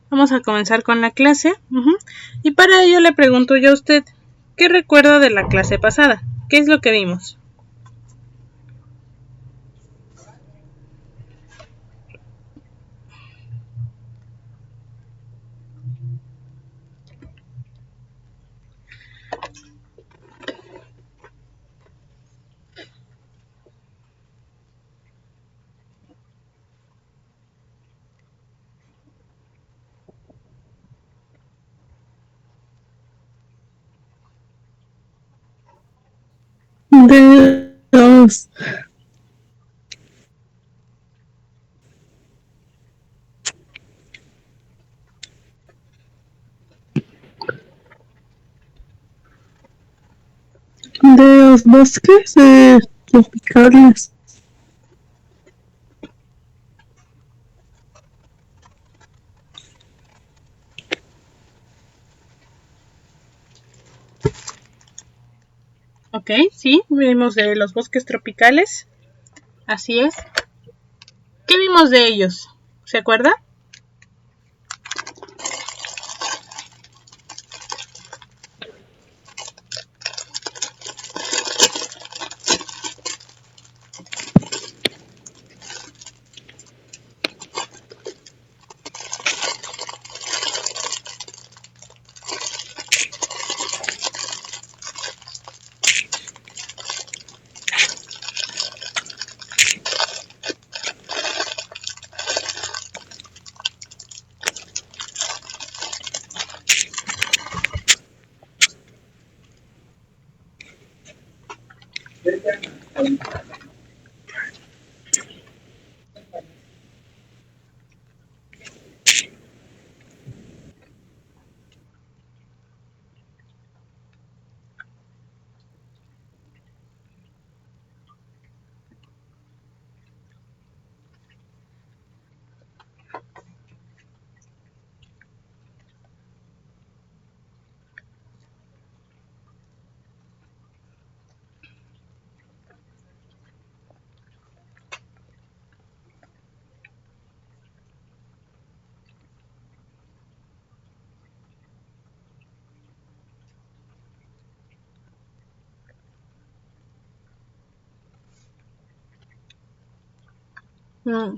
Vamos a comenzar con la clase. Y para ello le pregunto yo a usted, ¿qué recuerda de la clase pasada? ¿Qué es lo que vimos? De los bosques tropicales. Ok, sí, vimos de los bosques tropicales. Así es. ¿Qué vimos de ellos? ¿Se acuerda?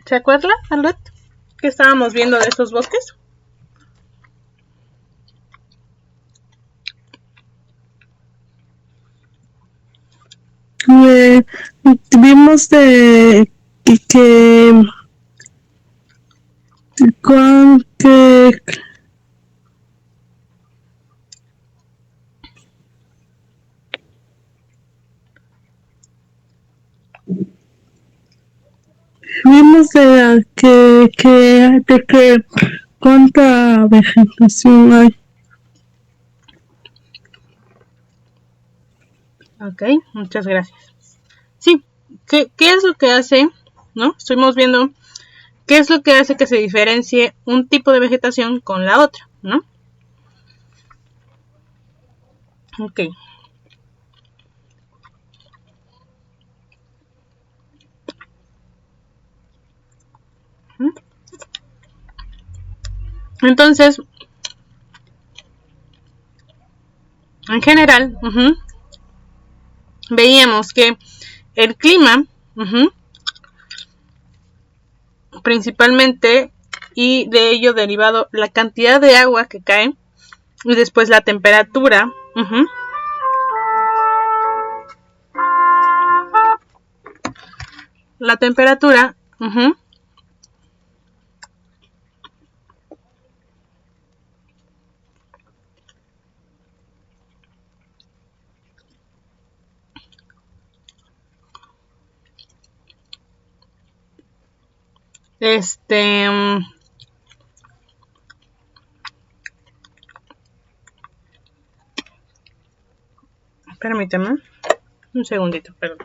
¿Se acuerda, Albert? ¿Qué estábamos viendo de estos bosques? Vimos de que vimos de que cuánta vegetación hay. Ok, muchas gracias. Sí, ¿qué es lo que hace? ¿No? Estuvimos viendo qué es lo que hace que se diferencie un tipo de vegetación con la otra, ¿no? Ok. Entonces, en general, veíamos que el clima, principalmente, y de ello derivado la cantidad de agua que cae, y después la temperatura, la temperatura, este, permíteme un segundito, perdón.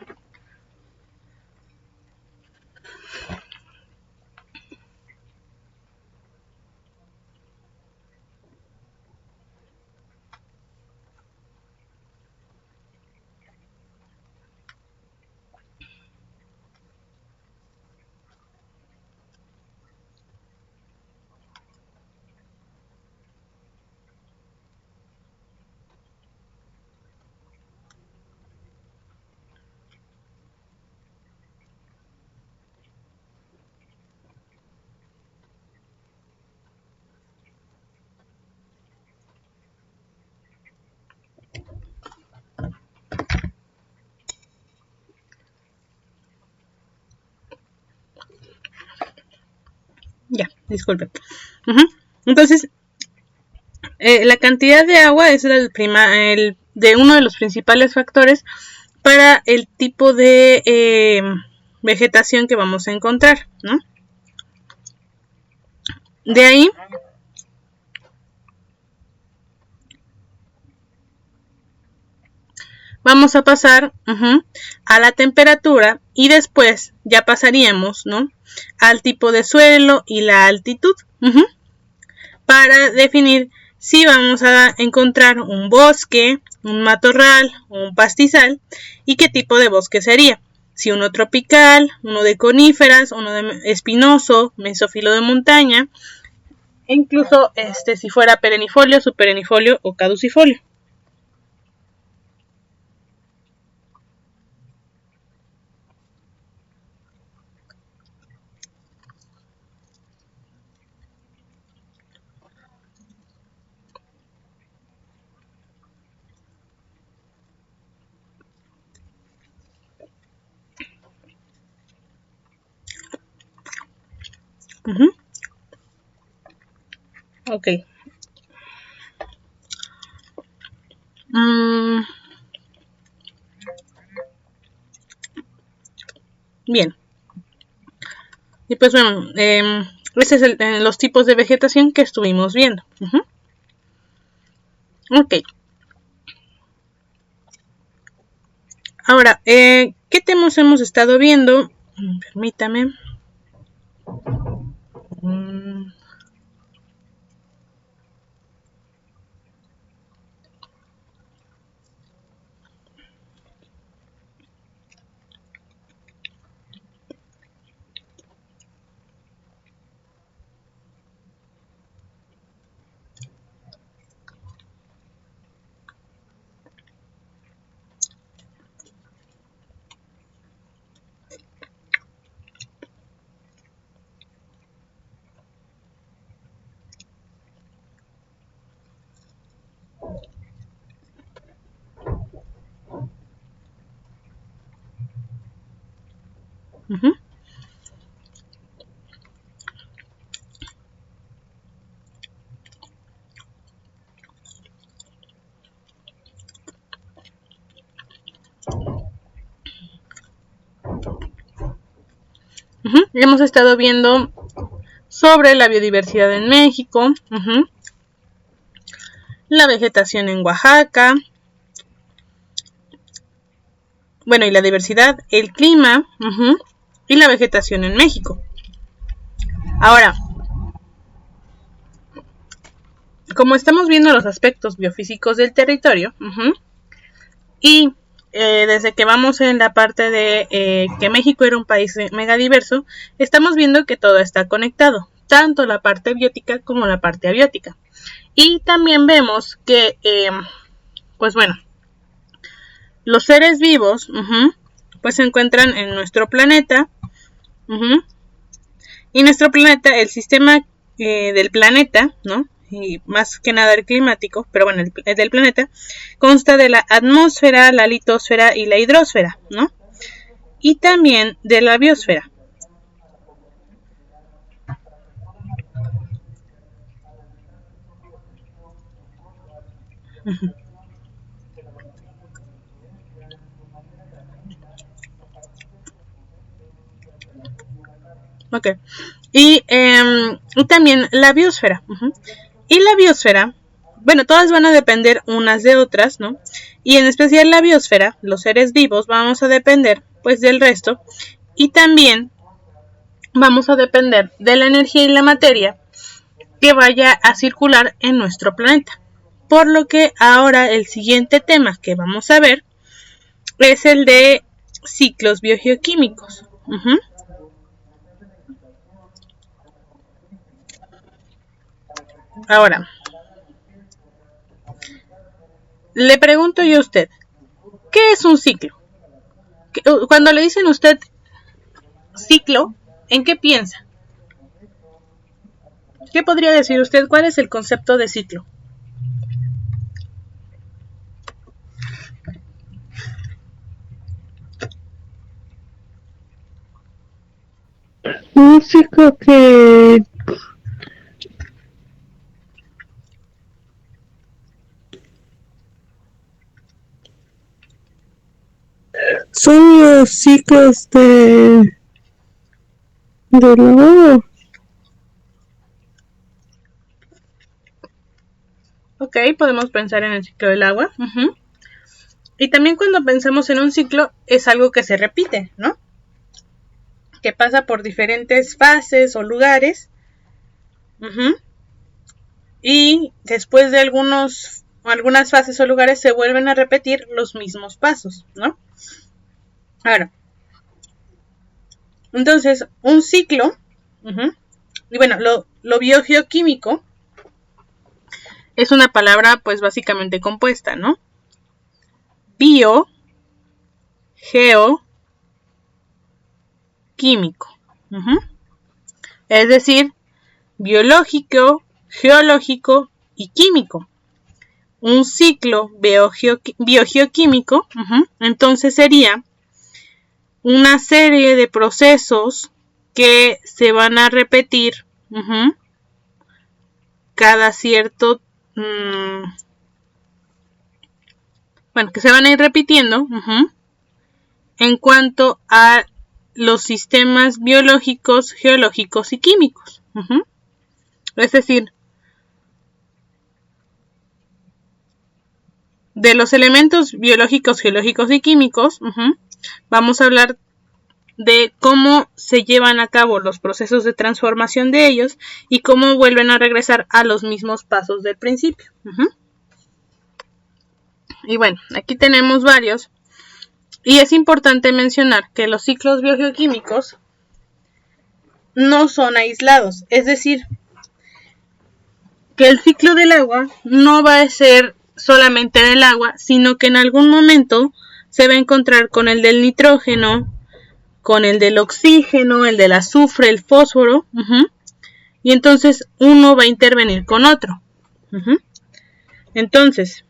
Ya, disculpen. Entonces, la cantidad de agua es de uno de los principales factores para el tipo de vegetación que vamos a encontrar, ¿no? De ahí vamos a pasar a la temperatura y después ya pasaríamos, ¿no?, al tipo de suelo y la altitud para definir si vamos a encontrar un bosque, un matorral o un pastizal y qué tipo de bosque sería. Si uno tropical, uno de coníferas, uno de espinoso, mesófilo de montaña, e incluso si fuera perennifolio, subperennifolio o caducifolio. Ok. Bien. Y pues bueno, este es los tipos de vegetación que estuvimos viendo. Ok. Ahora, ¿qué temas hemos estado viendo? Permítame. Hemos estado viendo sobre la biodiversidad en México, la vegetación en Oaxaca, bueno, y la diversidad, el clima, y la vegetación en México. Ahora, como estamos viendo los aspectos biofísicos del territorio, y desde que vamos en la parte de que México era un país megadiverso, estamos viendo que todo está conectado, tanto la parte biótica como la parte abiótica. Y también vemos que, pues bueno, los seres vivos, pues se encuentran en nuestro planeta, y nuestro planeta, el sistema del planeta, ¿no?, y más que nada el climático, pero bueno, el del planeta, consta de la atmósfera, la litosfera y la hidrosfera, ¿no? Y también de la biosfera. Ok. Y también la biosfera. Y la biosfera, bueno, todas van a depender unas de otras, ¿no? Y en especial la biosfera, los seres vivos, vamos a depender pues del resto. Y también vamos a depender de la energía y la materia que vaya a circular en nuestro planeta. Por lo que ahora el siguiente tema que vamos a ver es el de ciclos biogeoquímicos. Ahora, le pregunto yo a usted, ¿qué es un ciclo? Cuando le dicen a usted ciclo, ¿en qué piensa? ¿Qué podría decir usted? ¿Cuál es el concepto de ciclo? Un ciclo que los ciclos de la Ok, podemos pensar en el ciclo del agua. Y también cuando pensamos en un ciclo es algo que se repite, ¿no? Que pasa por diferentes fases o lugares. Y después de algunas fases o lugares se vuelven a repetir los mismos pasos, ¿no? Ahora, entonces, un ciclo, y bueno, lo biogeoquímico es una palabra pues básicamente compuesta, ¿no? Bio, geo, químico. Es decir, biológico, geológico y químico. Un ciclo biogeoquímico, entonces sería una serie de procesos que se van a repetir cada cierto que se van a ir repitiendo en cuanto a los sistemas biológicos, geológicos y químicos. Es decir, de los elementos biológicos, geológicos y químicos, vamos a hablar de cómo se llevan a cabo los procesos de transformación de ellos y cómo vuelven a regresar a los mismos pasos del principio. Y bueno, aquí tenemos varios. Y es importante mencionar que los ciclos biogeoquímicos no son aislados. Es decir, que el ciclo del agua no va a ser solamente del agua, sino que en algún momento se va a encontrar con el del nitrógeno, con el del oxígeno, el del azufre, el fósforo, y entonces uno va a intervenir con otro. Entonces,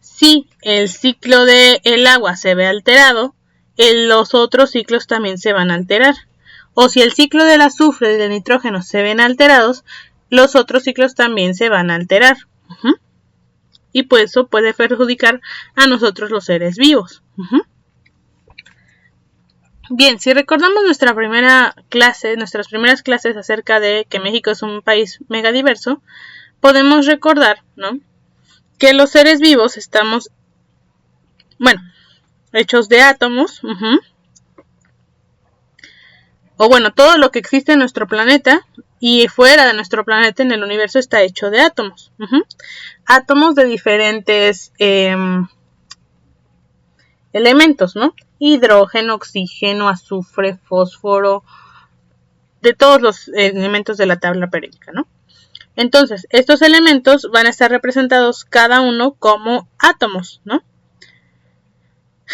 si el ciclo del agua se ve alterado, los otros ciclos también se van a alterar. O si el ciclo del azufre y del nitrógeno se ven alterados, los otros ciclos también se van a alterar. Y pues eso puede perjudicar a nosotros los seres vivos. Bien, si recordamos nuestras primeras clases acerca de que México es un país megadiverso, podemos recordar, ¿no?, que los seres vivos estamos, hechos de átomos, todo lo que existe en nuestro planeta y fuera de nuestro planeta en el universo está hecho de átomos. Átomos de diferentes elementos, ¿no? Hidrógeno, oxígeno, azufre, fósforo, de todos los elementos de la tabla periódica, ¿no? Entonces, estos elementos van a estar representados cada uno como átomos, ¿no?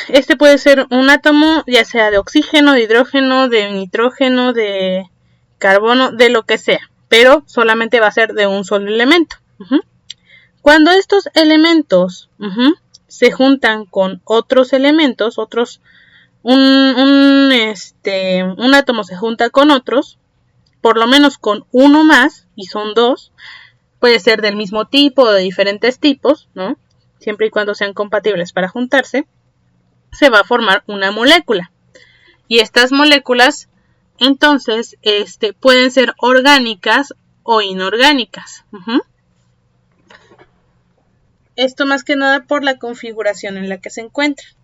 Este puede ser un átomo ya sea de oxígeno, de hidrógeno, de nitrógeno, de carbono, de lo que sea, pero solamente va a ser de un solo elemento. Cuando estos elementos se juntan con otros elementos, un átomo se junta con otros, por lo menos con uno más, y son dos, puede ser del mismo tipo o de diferentes tipos, ¿no? Siempre y cuando sean compatibles para juntarse, se va a formar una molécula. Y estas moléculas, entonces, pueden ser orgánicas o inorgánicas. Esto más que nada por la configuración en la que se encuentran.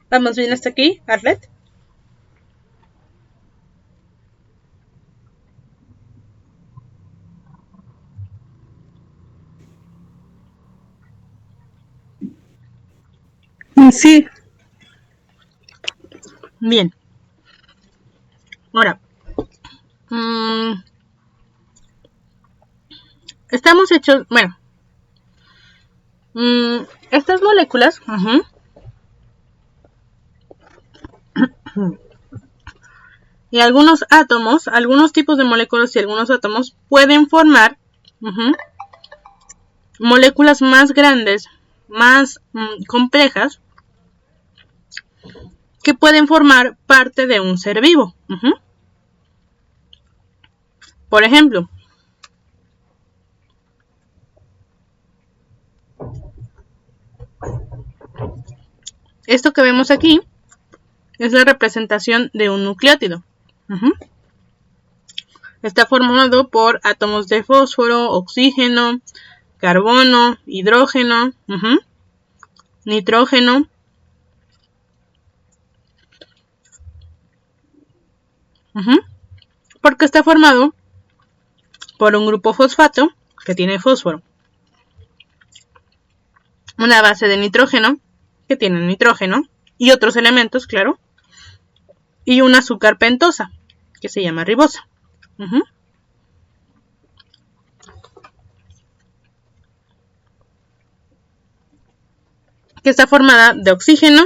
¿Vamos bien hasta aquí, Arlet? Sí. Bien. Ahora, estamos hechos, estas moléculas, y algunos átomos, algunos tipos de moléculas y algunos átomos pueden formar moléculas más grandes, más complejas, que pueden formar parte de un ser vivo. Por ejemplo, esto que vemos aquí es la representación de un nucleótido. Está formado por átomos de fósforo, oxígeno, carbono, hidrógeno, nitrógeno, porque está formado por un grupo fosfato que tiene fósforo, una base de nitrógeno que tiene nitrógeno y otros elementos, claro, y una azúcar pentosa que se llama ribosa. Que está formada de oxígeno,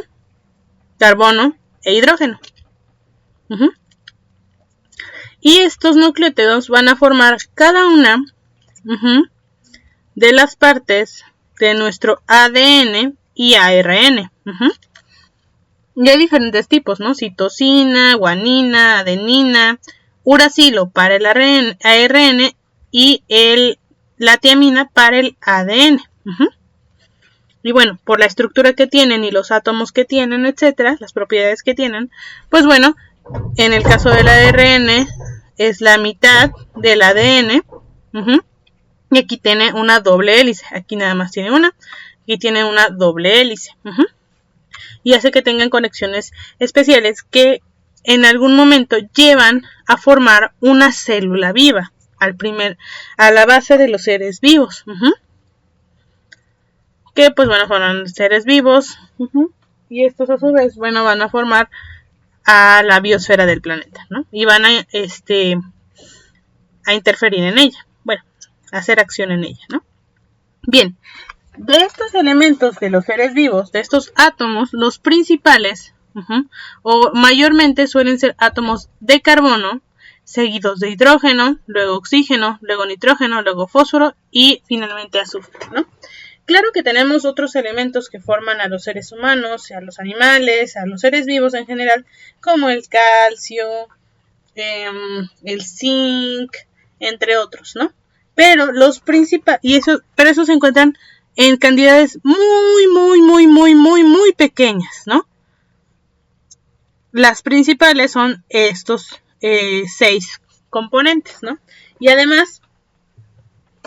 carbono e hidrógeno. Y estos nucleótidos van a formar cada una de las partes de nuestro ADN y ARN. Y hay diferentes tipos, ¿no? Citosina, guanina, adenina, uracilo para el ARN y la tiamina para el ADN. Y bueno, por la estructura que tienen y los átomos que tienen, etcétera, las propiedades que tienen, pues bueno, en el caso del ARN es la mitad del ADN. Y aquí tiene una doble hélice. Aquí nada más tiene una. Aquí tiene una doble hélice. Y hace que tengan conexiones especiales que en algún momento llevan a formar una célula viva a la base de los seres vivos. Que pues bueno, son seres vivos. Y estos a su vez, bueno, van a formar a la biosfera del planeta, ¿no? Y van a interferir en ella. Bueno, a hacer acción en ella, ¿no? Bien, de estos elementos de los seres vivos, de estos átomos, los principales, o mayormente suelen ser átomos de carbono, seguidos de hidrógeno, luego oxígeno, luego nitrógeno, luego fósforo y finalmente azufre, ¿no? Claro que tenemos otros elementos que forman a los seres humanos, a los animales, a los seres vivos en general, como el calcio, el zinc, entre otros, ¿no? Pero los principales, pero esos se encuentran en cantidades muy pequeñas, ¿no? Las principales son estos 6 componentes, ¿no? Y además,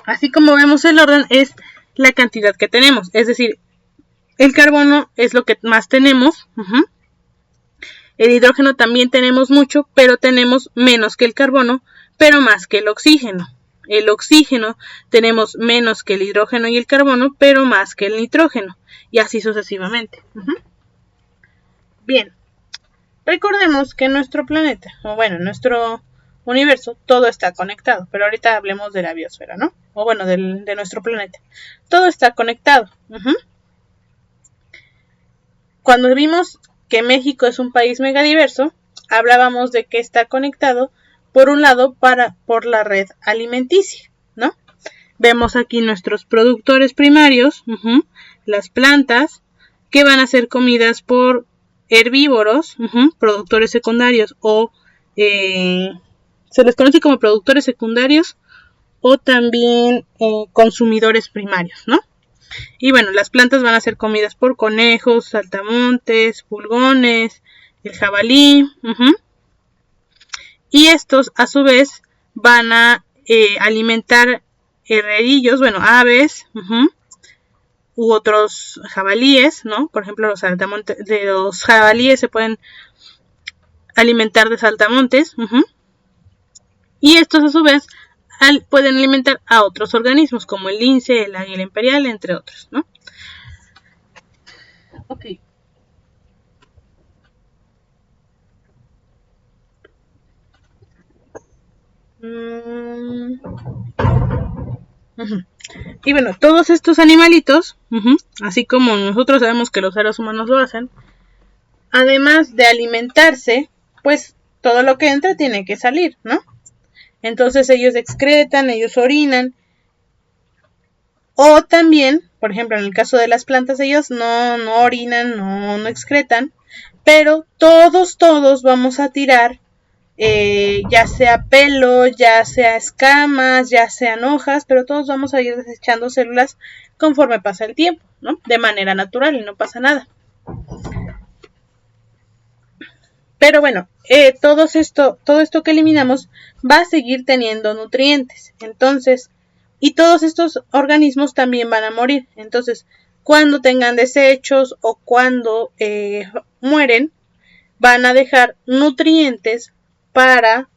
así como vemos el orden, es la cantidad que tenemos. Es decir, el carbono es lo que más tenemos. El hidrógeno también tenemos mucho, pero tenemos menos que el carbono, pero más que el oxígeno. El oxígeno tenemos menos que el hidrógeno y el carbono, pero más que el nitrógeno. Y así sucesivamente. Bien. Recordemos que en nuestro planeta, o bueno, en nuestro universo, todo está conectado. Pero ahorita hablemos de la biosfera, ¿no? O bueno, de nuestro planeta. Todo está conectado. Cuando vimos que México es un país megadiverso, hablábamos de que está conectado, por un lado, por la red alimenticia, ¿no? Vemos aquí nuestros productores primarios, las plantas, que van a ser comidas por herbívoros, productores secundarios, o se les conoce como productores secundarios, o también consumidores primarios, ¿no? Y bueno, las plantas van a ser comidas por conejos, saltamontes, pulgones, el jabalí. Y estos a su vez van a alimentar herrerillos, bueno, aves, u otros jabalíes, ¿no? Por ejemplo, los jabalíes se pueden alimentar de saltamontes. Y estos a su vez pueden alimentar a otros organismos como el lince, el águila imperial, entre otros, ¿no? Ok. Y bueno, todos estos animalitos, así como nosotros sabemos que los seres humanos lo hacen, además de alimentarse, pues todo lo que entra tiene que salir, ¿no? Entonces ellos excretan, ellos orinan. O también, por ejemplo, en el caso de las plantas, ellos no orinan, no excretan. Pero todos vamos a tirar ya sea pelo, ya sea escamas, ya sean hojas, pero todos vamos a ir desechando células conforme pasa el tiempo, ¿no? De manera natural y no pasa nada. Pero bueno, todo esto que eliminamos va a seguir teniendo nutrientes. Entonces, y todos estos organismos también van a morir. Entonces, cuando tengan desechos o cuando mueren, van a dejar nutrientes para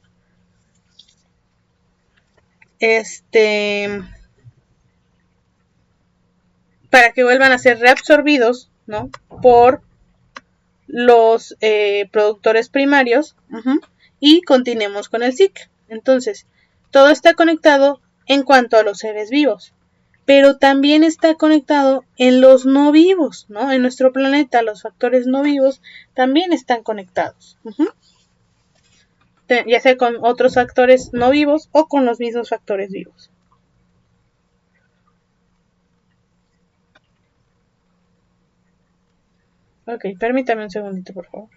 para que vuelvan a ser reabsorbidos, ¿no? Por los productores primarios, y continuemos con el ciclo. Entonces, todo está conectado en cuanto a los seres vivos, pero también está conectado en los no vivos, ¿no? En nuestro planeta los factores no vivos también están conectados, ya sea con otros factores no vivos o con los mismos factores vivos. Ok, permítame un segundito, por favor.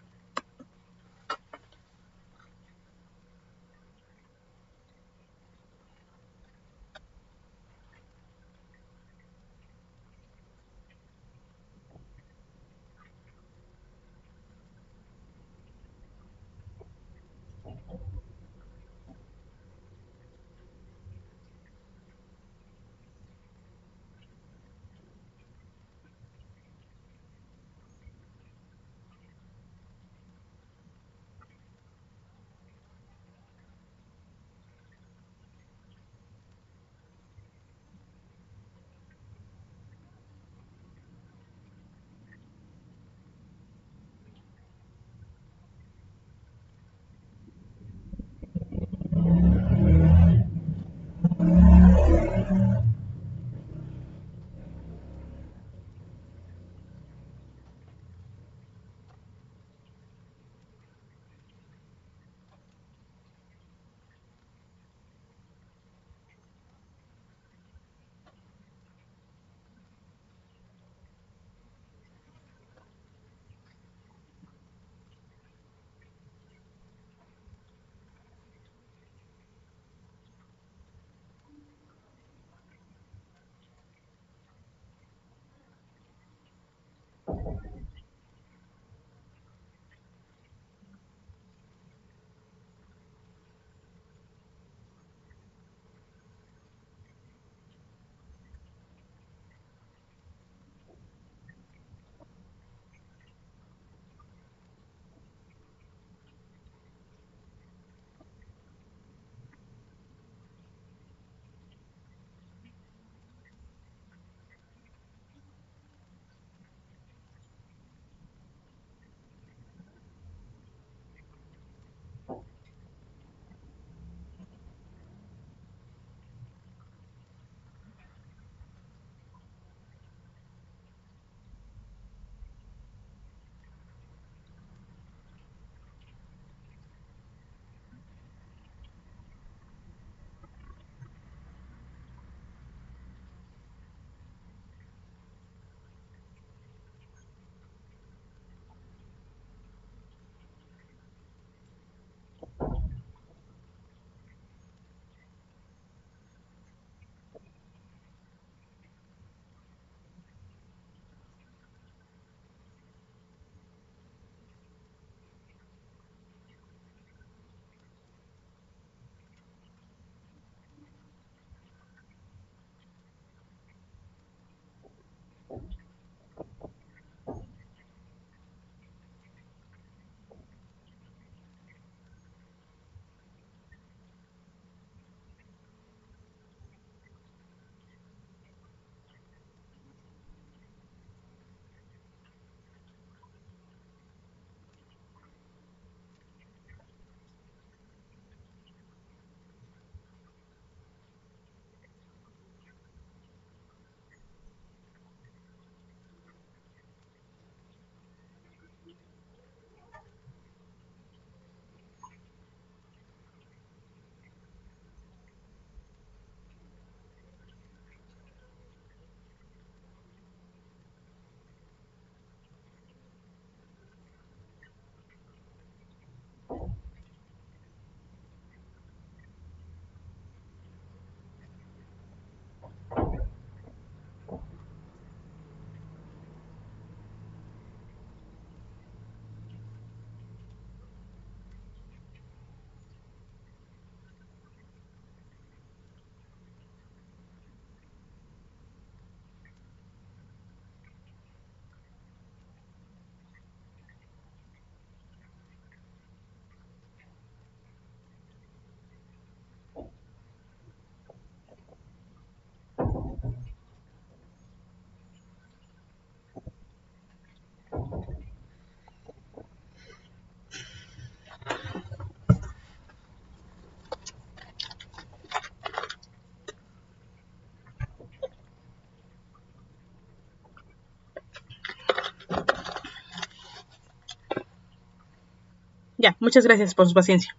Ya, muchas gracias por su paciencia.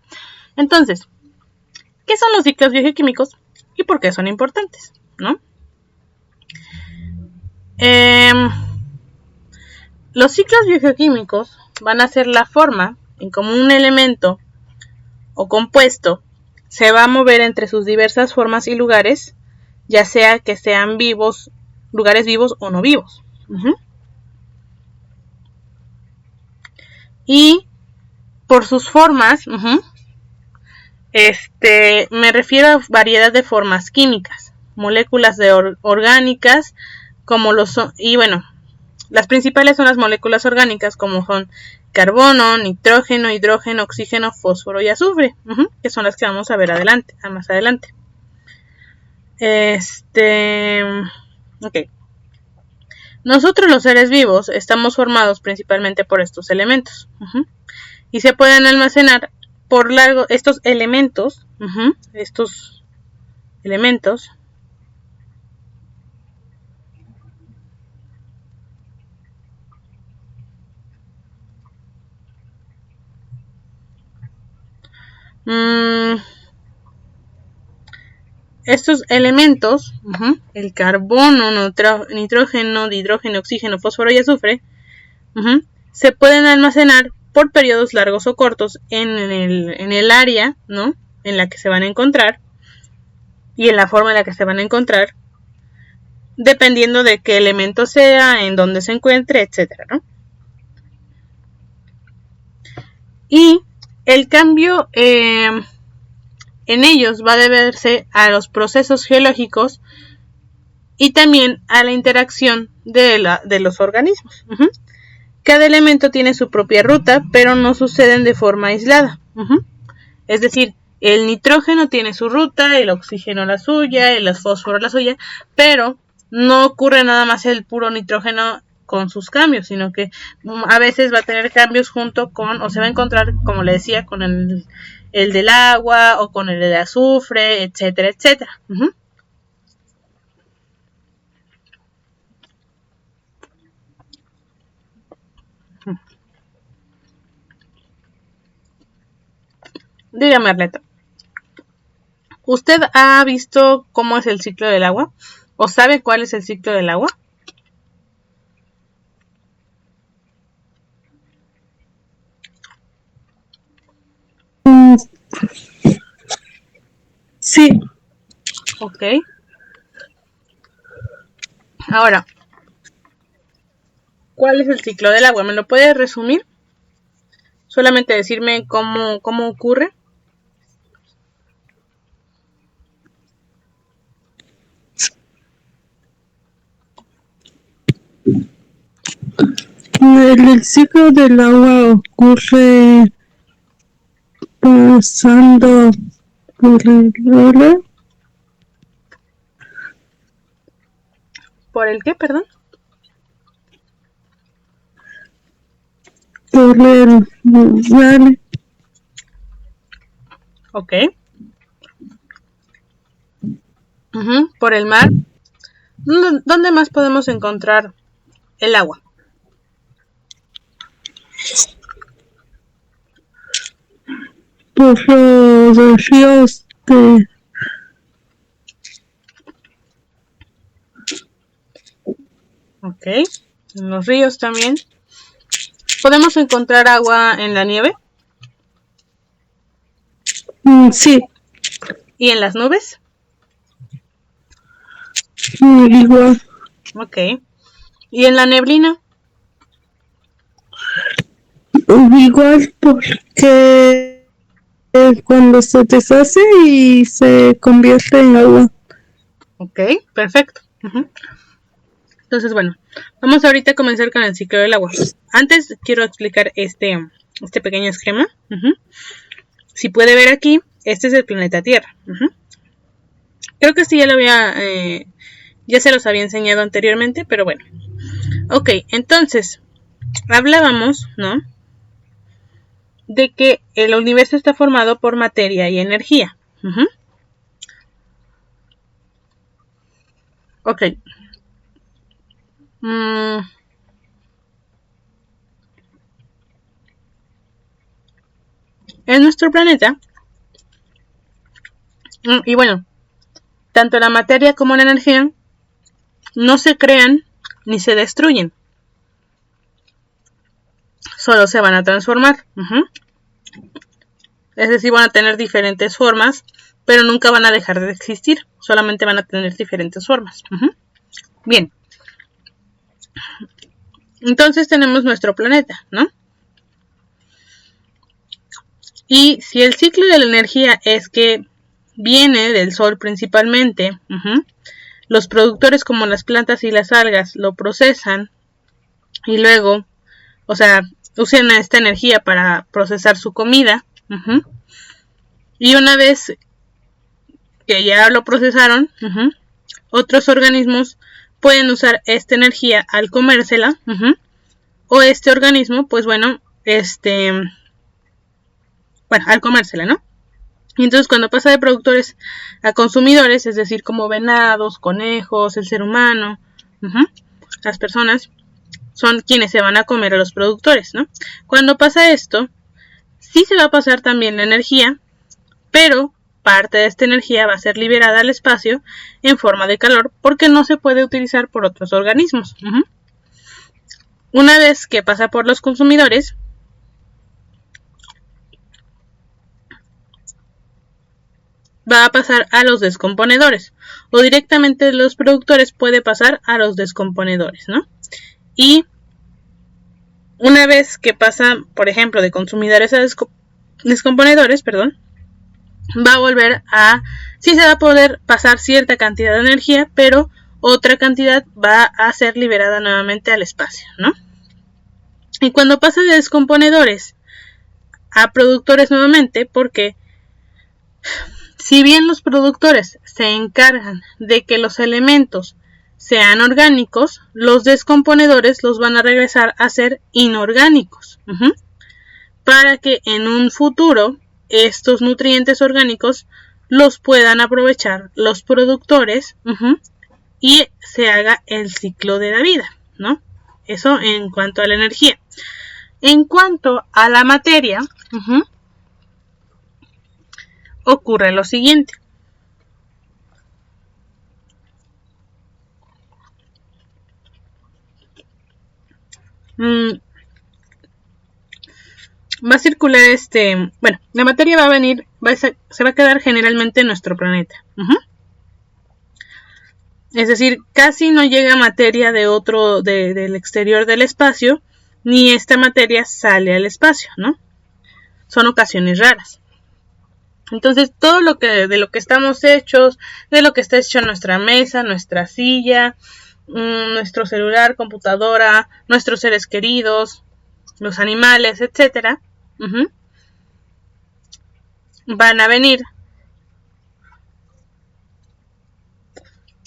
Entonces, ¿qué son los ciclos biogeoquímicos y por qué son importantes? ¿No? Los ciclos biogeoquímicos van a ser la forma en cómo un elemento o compuesto se va a mover entre sus diversas formas y lugares, ya sea que sean vivos, lugares vivos o no vivos. Y por sus formas, me refiero a variedad de formas químicas, moléculas orgánicas, como lo son, y bueno, las principales son las moléculas orgánicas, como son carbono, nitrógeno, hidrógeno, oxígeno, fósforo y azufre, que son las que vamos a ver más adelante. Ok. Nosotros los seres vivos estamos formados principalmente por estos elementos, y se pueden almacenar por largo estos elementos, el carbono, nitrógeno, hidrógeno, oxígeno, fósforo y azufre, se pueden almacenar por periodos largos o cortos en el área, ¿no?, en la que se van a encontrar y en la forma en la que se van a encontrar, dependiendo de qué elemento sea, en dónde se encuentre, etcétera, ¿no? Y el cambio en ellos va a deberse a los procesos geológicos y también a la interacción de los organismos. Cada elemento tiene su propia ruta, pero no suceden de forma aislada. Es decir, el nitrógeno tiene su ruta, el oxígeno la suya, el fósforo la suya, pero no ocurre nada más el puro nitrógeno con sus cambios, sino que a veces va a tener cambios junto con, o se va a encontrar, como le decía, con el del agua o con el de azufre, etcétera, etcétera. Dígame, Arleta, ¿usted ha visto cómo es el ciclo del agua? ¿O sabe cuál es el ciclo del agua? Sí. Ok. Ahora, ¿cuál es el ciclo del agua? ¿Me lo puede resumir? Solamente decirme cómo ocurre. El ciclo del agua ocurre pasando por el oro. ¿Por el qué, perdón? Por el lugar. Ok. Por el mar. ¿Dónde más podemos encontrar el agua? Por los ríos de... Ok. En los ríos también. ¿Podemos encontrar agua en la nieve? Sí. ¿Y en las nubes? Igual. Ok. ¿Y en la neblina? Igual porque cuando se deshace y se convierte en agua. Ok, perfecto. Entonces, bueno, vamos ahorita a comenzar con el ciclo del agua. Antes quiero explicar este pequeño esquema. Si puede ver aquí, este es el planeta Tierra. Creo que sí ya se los había enseñado anteriormente, pero bueno. Ok, entonces, hablábamos, ¿no?, de que el universo está formado por materia y energía. Ok. en nuestro planeta. Y bueno, tanto la materia como la energía no se crean ni se destruyen. Solo se van a transformar. Es decir, van a tener diferentes formas, pero nunca van a dejar de existir. Solamente van a tener diferentes formas. Bien. Entonces tenemos nuestro planeta, ¿no? Y si el ciclo de la energía es que viene del sol principalmente, los productores como las plantas y las algas lo procesan y luego, o sea, usan esta energía para procesar su comida. Y una vez que ya lo procesaron, otros organismos pueden usar esta energía al comérsela, o este organismo, pues bueno, al comérsela, ¿no? Y entonces cuando pasa de productores a consumidores, es decir, como venados, conejos, el ser humano, las personas son quienes se van a comer a los productores, ¿no? Cuando pasa esto, sí se va a pasar también la energía, pero parte de esta energía va a ser liberada al espacio en forma de calor porque no se puede utilizar por otros organismos. Una vez que pasa por los consumidores, va a pasar a los descomponedores, o directamente de los productores puede pasar a los descomponedores, ¿no? Y una vez que pasa, por ejemplo, de consumidores a descomponedores, va a volver a, sí se va a poder pasar cierta cantidad de energía, pero otra cantidad va a ser liberada nuevamente al espacio, ¿no? Y cuando pasa de descomponedores a productores nuevamente, porque si bien los productores se encargan de que los elementos sean orgánicos, los descomponedores los van a regresar a ser inorgánicos, para que en un futuro estos nutrientes orgánicos los puedan aprovechar los productores, y se haga el ciclo de la vida, ¿no? Eso en cuanto a la energía. En cuanto a la materia, ocurre lo siguiente. Va a circular la materia va a venir, se va a quedar generalmente en nuestro planeta. Es decir, casi no llega materia del exterior del espacio, ni esta materia sale al espacio, ¿no? Son ocasiones raras. Entonces, todo de lo que estamos hechos, de lo que está hecho nuestra mesa, nuestra silla, nuestro celular, computadora, nuestros seres queridos, los animales, etcétera, van a venir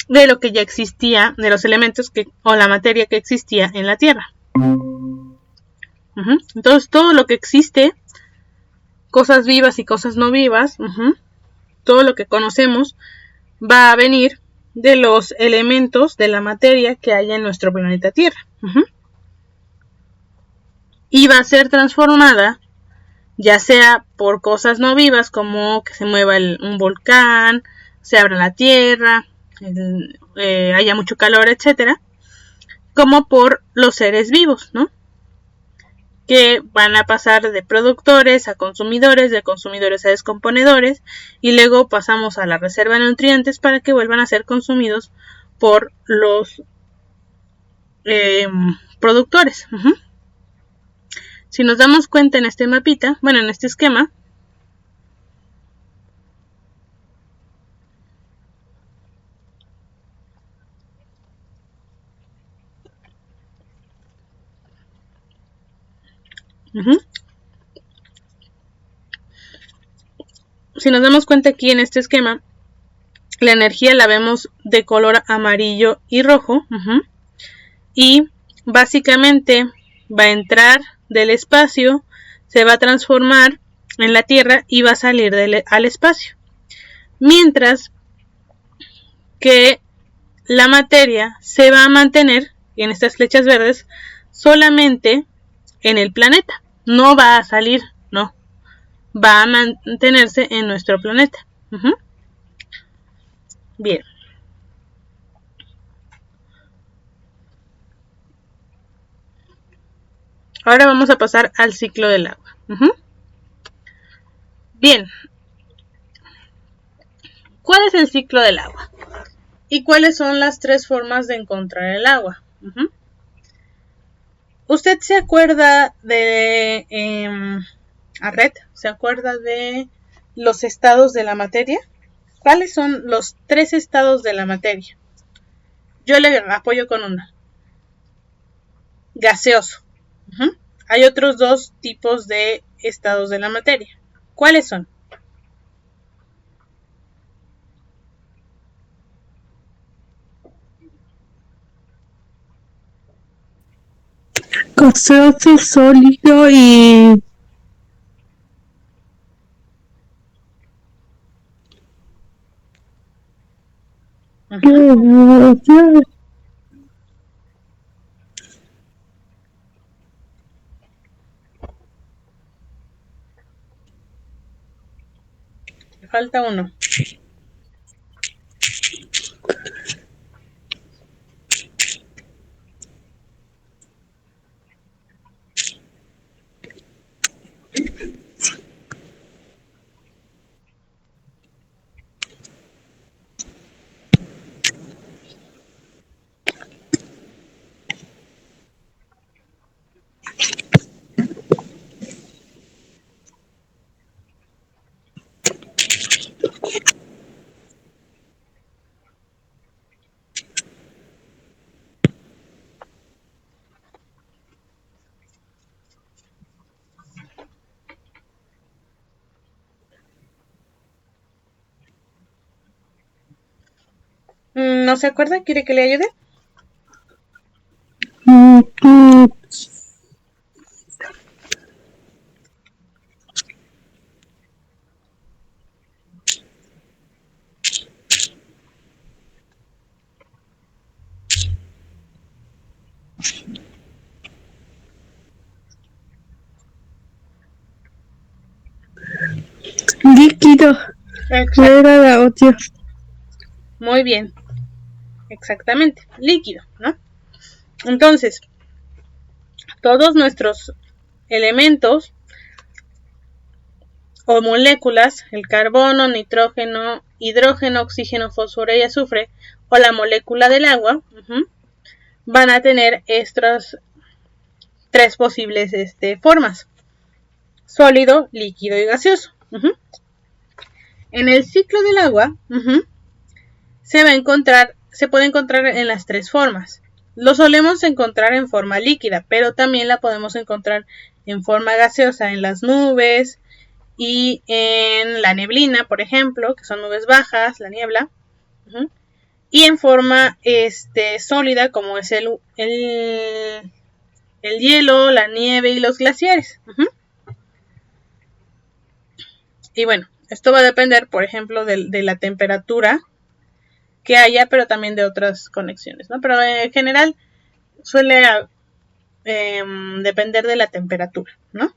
de lo que ya existía, de los elementos o la materia que existía en la Tierra. Entonces, todo lo que existe, cosas vivas y cosas no vivas, todo lo que conocemos va a venir de los elementos de la materia que hay en nuestro planeta Tierra. Y va a ser transformada, ya sea por cosas no vivas, como que se mueva un volcán, se abra la Tierra, haya mucho calor, etcétera, como por los seres vivos, ¿no? Que van a pasar de productores a consumidores, de consumidores a descomponedores, y luego pasamos a la reserva de nutrientes para que vuelvan a ser consumidos por los productores. Si nos damos cuenta en este mapita, en este esquema, si nos damos cuenta aquí en este esquema, la energía la vemos de color amarillo y rojo, y básicamente va a entrar del espacio, se va a transformar en la Tierra y va a salir al espacio. Mientras que la materia se va a mantener, en estas flechas verdes, solamente en el planeta. No va a salir, no. va a mantenerse en nuestro planeta. Bien. Ahora vamos a pasar al ciclo del agua. Bien. ¿Cuál es el ciclo del agua? ¿Y cuáles son las 3 formas de encontrar el agua? ¿Usted se acuerda de Arret? ¿Se acuerda de los estados de la materia? ¿Cuáles son los 3 estados de la materia? Yo le apoyo con una. Gaseoso. Hay otros 2 tipos de estados de la materia. ¿Cuáles son? Gaseoso, sólido y... Le falta uno. ¿No se acuerda? ¿Quiere que le ayude? Líquido. Exacto. Era la otra. Muy bien. Exactamente. Líquido, ¿no? Entonces, todos nuestros elementos o moléculas, el carbono, nitrógeno, hidrógeno, oxígeno, fósforo y azufre, o la molécula del agua, van a tener estas 3 posibles formas: sólido, líquido y gaseoso. En el ciclo del agua se puede encontrar en las 3 formas. Lo solemos encontrar en forma líquida, pero también la podemos encontrar en forma gaseosa en las nubes y en la neblina, por ejemplo, que son nubes bajas, la niebla. Y en forma sólida, como es el hielo, la nieve y los glaciares. Y bueno, esto va a depender, por ejemplo, de la temperatura que haya, pero también de otras conexiones, ¿no? Pero en general suele depender de la temperatura, ¿no?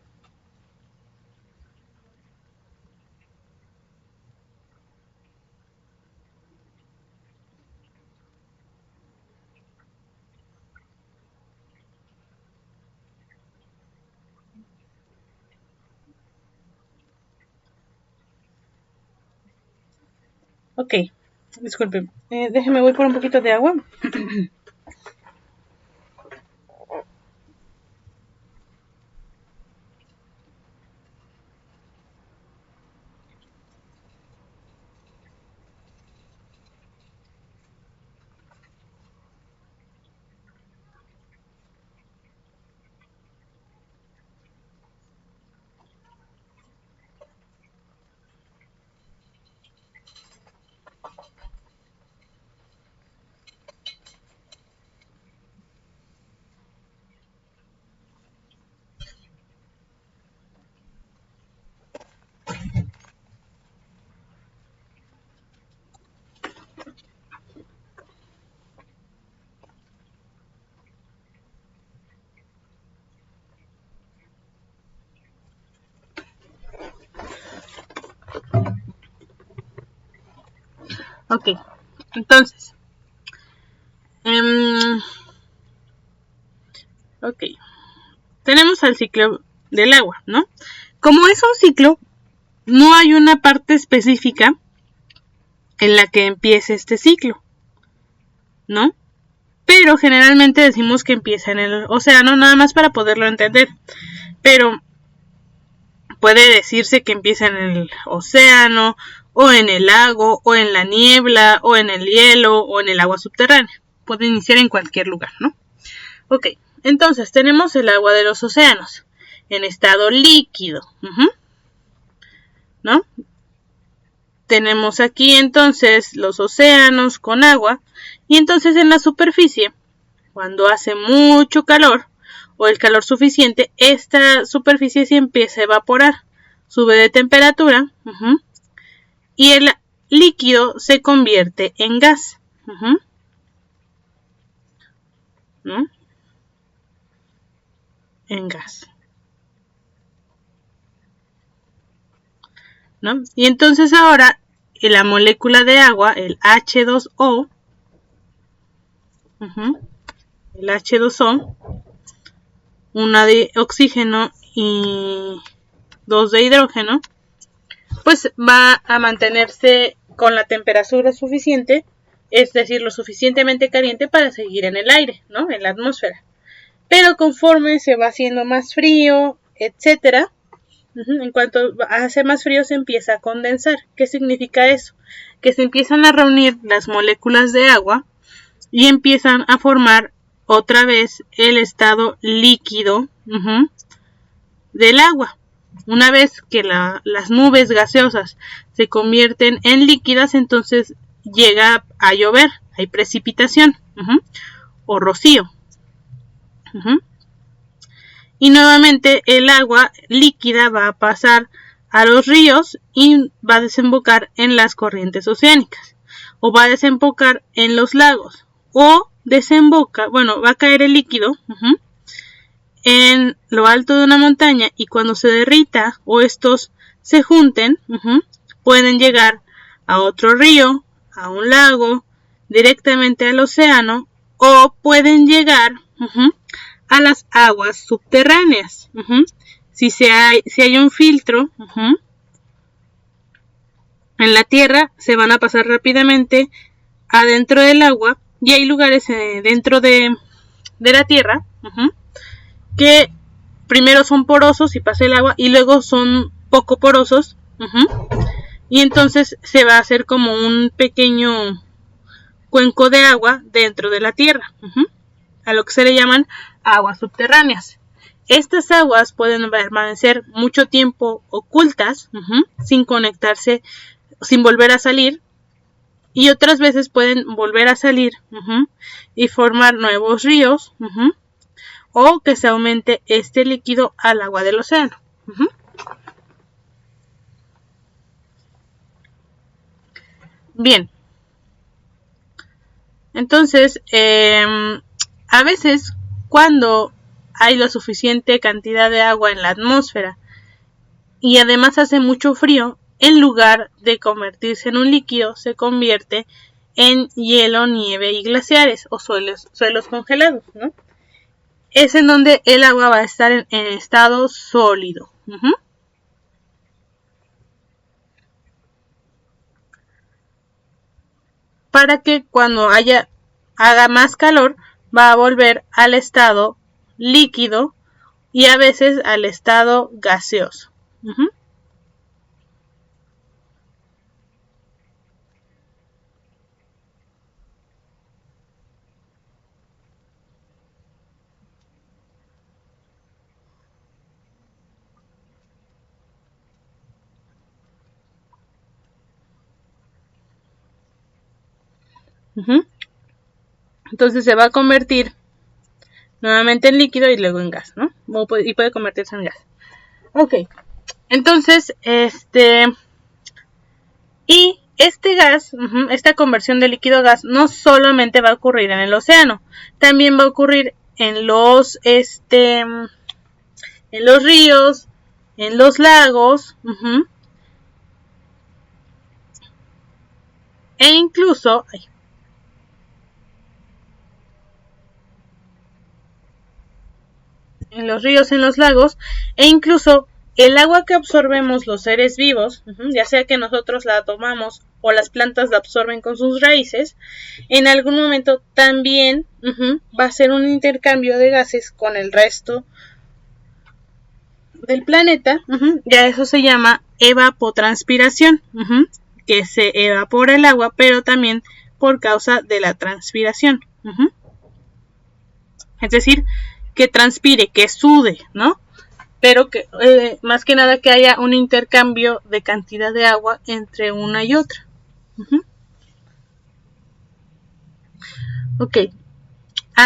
Ok, disculpe, déjeme voy por un poquito de agua. Ok, entonces, ok, tenemos al ciclo del agua, ¿no? Como es un ciclo, no hay una parte específica en la que empiece este ciclo, ¿no? Pero generalmente decimos que empieza en el océano, nada más para poderlo entender. Pero puede decirse que empieza en el océano, o en el lago, o en la niebla, o en el hielo, o en el agua subterránea. Puede iniciar en cualquier lugar, ¿no? Ok, entonces tenemos el agua de los océanos en estado líquido, ¿no? Tenemos aquí entonces los océanos con agua, y entonces en la superficie, cuando hace mucho calor o el calor suficiente, esta superficie se empieza a evaporar, sube de temperatura, y el líquido se convierte en gas. ¿No? En gas. ¿No? Y entonces ahora la molécula de agua, el H2O, el H2O, una de oxígeno y dos de hidrógeno, pues va a mantenerse con la temperatura suficiente, es decir, lo suficientemente caliente para seguir en el aire, ¿no? En la atmósfera. Pero conforme se va haciendo más frío, etcétera, en cuanto hace más frío se empieza a condensar. ¿Qué significa eso? Que se empiezan a reunir las moléculas de agua y empiezan a formar otra vez el estado líquido del agua. Una vez que las nubes gaseosas se convierten en líquidas, entonces llega a llover, hay precipitación o rocío. Y nuevamente el agua líquida va a pasar a los ríos y va a desembocar en las corrientes oceánicas, o va a desembocar en los lagos, o desemboca, bueno, va a caer el líquido en lo alto de una montaña, y cuando se derrita o estos se junten, pueden llegar a otro río, a un lago, directamente al océano, o pueden llegar a las aguas subterráneas. Si hay un filtro en la tierra, se van a pasar rápidamente adentro del agua, y hay lugares dentro de la tierra que primero son porosos y pasa el agua, y luego son poco porosos, y entonces se va a hacer como un pequeño cuenco de agua dentro de la tierra, a lo que se le llaman aguas subterráneas. Estas aguas pueden permanecer mucho tiempo ocultas, sin conectarse, sin volver a salir, y otras veces pueden volver a salir y formar nuevos ríos, o que se aumente este líquido al agua del océano. Bien, entonces a veces cuando hay la suficiente cantidad de agua en la atmósfera y además hace mucho frío, en lugar de convertirse en un líquido, se convierte en hielo, nieve y glaciares, o suelos congelados, ¿no? Es en donde el agua va a estar en estado sólido. Para que cuando haga más calor, va a volver al estado líquido y a veces al estado gaseoso. Entonces se va a convertir nuevamente en líquido y luego en gas, ¿no? Y puede convertirse en gas. Ok, entonces, y este gas, esta conversión de líquido a gas, no solamente va a ocurrir en el océano, también va a ocurrir en los ríos, en los lagos, e incluso en los ríos, en los lagos, e incluso el agua que absorbemos los seres vivos, ya sea que nosotros la tomamos o las plantas la absorben con sus raíces, en algún momento también va a ser un intercambio de gases con el resto del planeta, ya eso se llama evapotranspiración, que se evapora el agua, pero también por causa de la transpiración. Es decir, que transpire, que sude, ¿no? Pero que más que nada que haya un intercambio de cantidad de agua entre una y otra. Ok.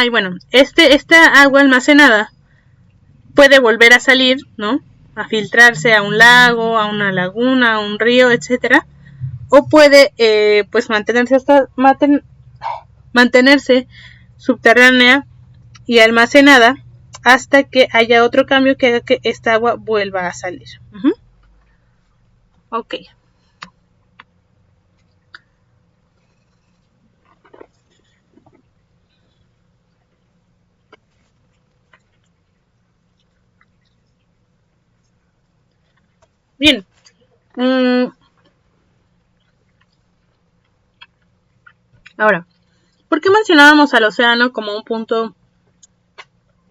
Y bueno, esta agua almacenada puede volver a salir, ¿no? A filtrarse a un lago, a una laguna, a un río, etcétera, o puede pues mantenerse subterránea y almacenada hasta que haya otro cambio que haga que esta agua vuelva a salir. Ok. Bien. Ahora, ¿por qué mencionábamos al océano como un punto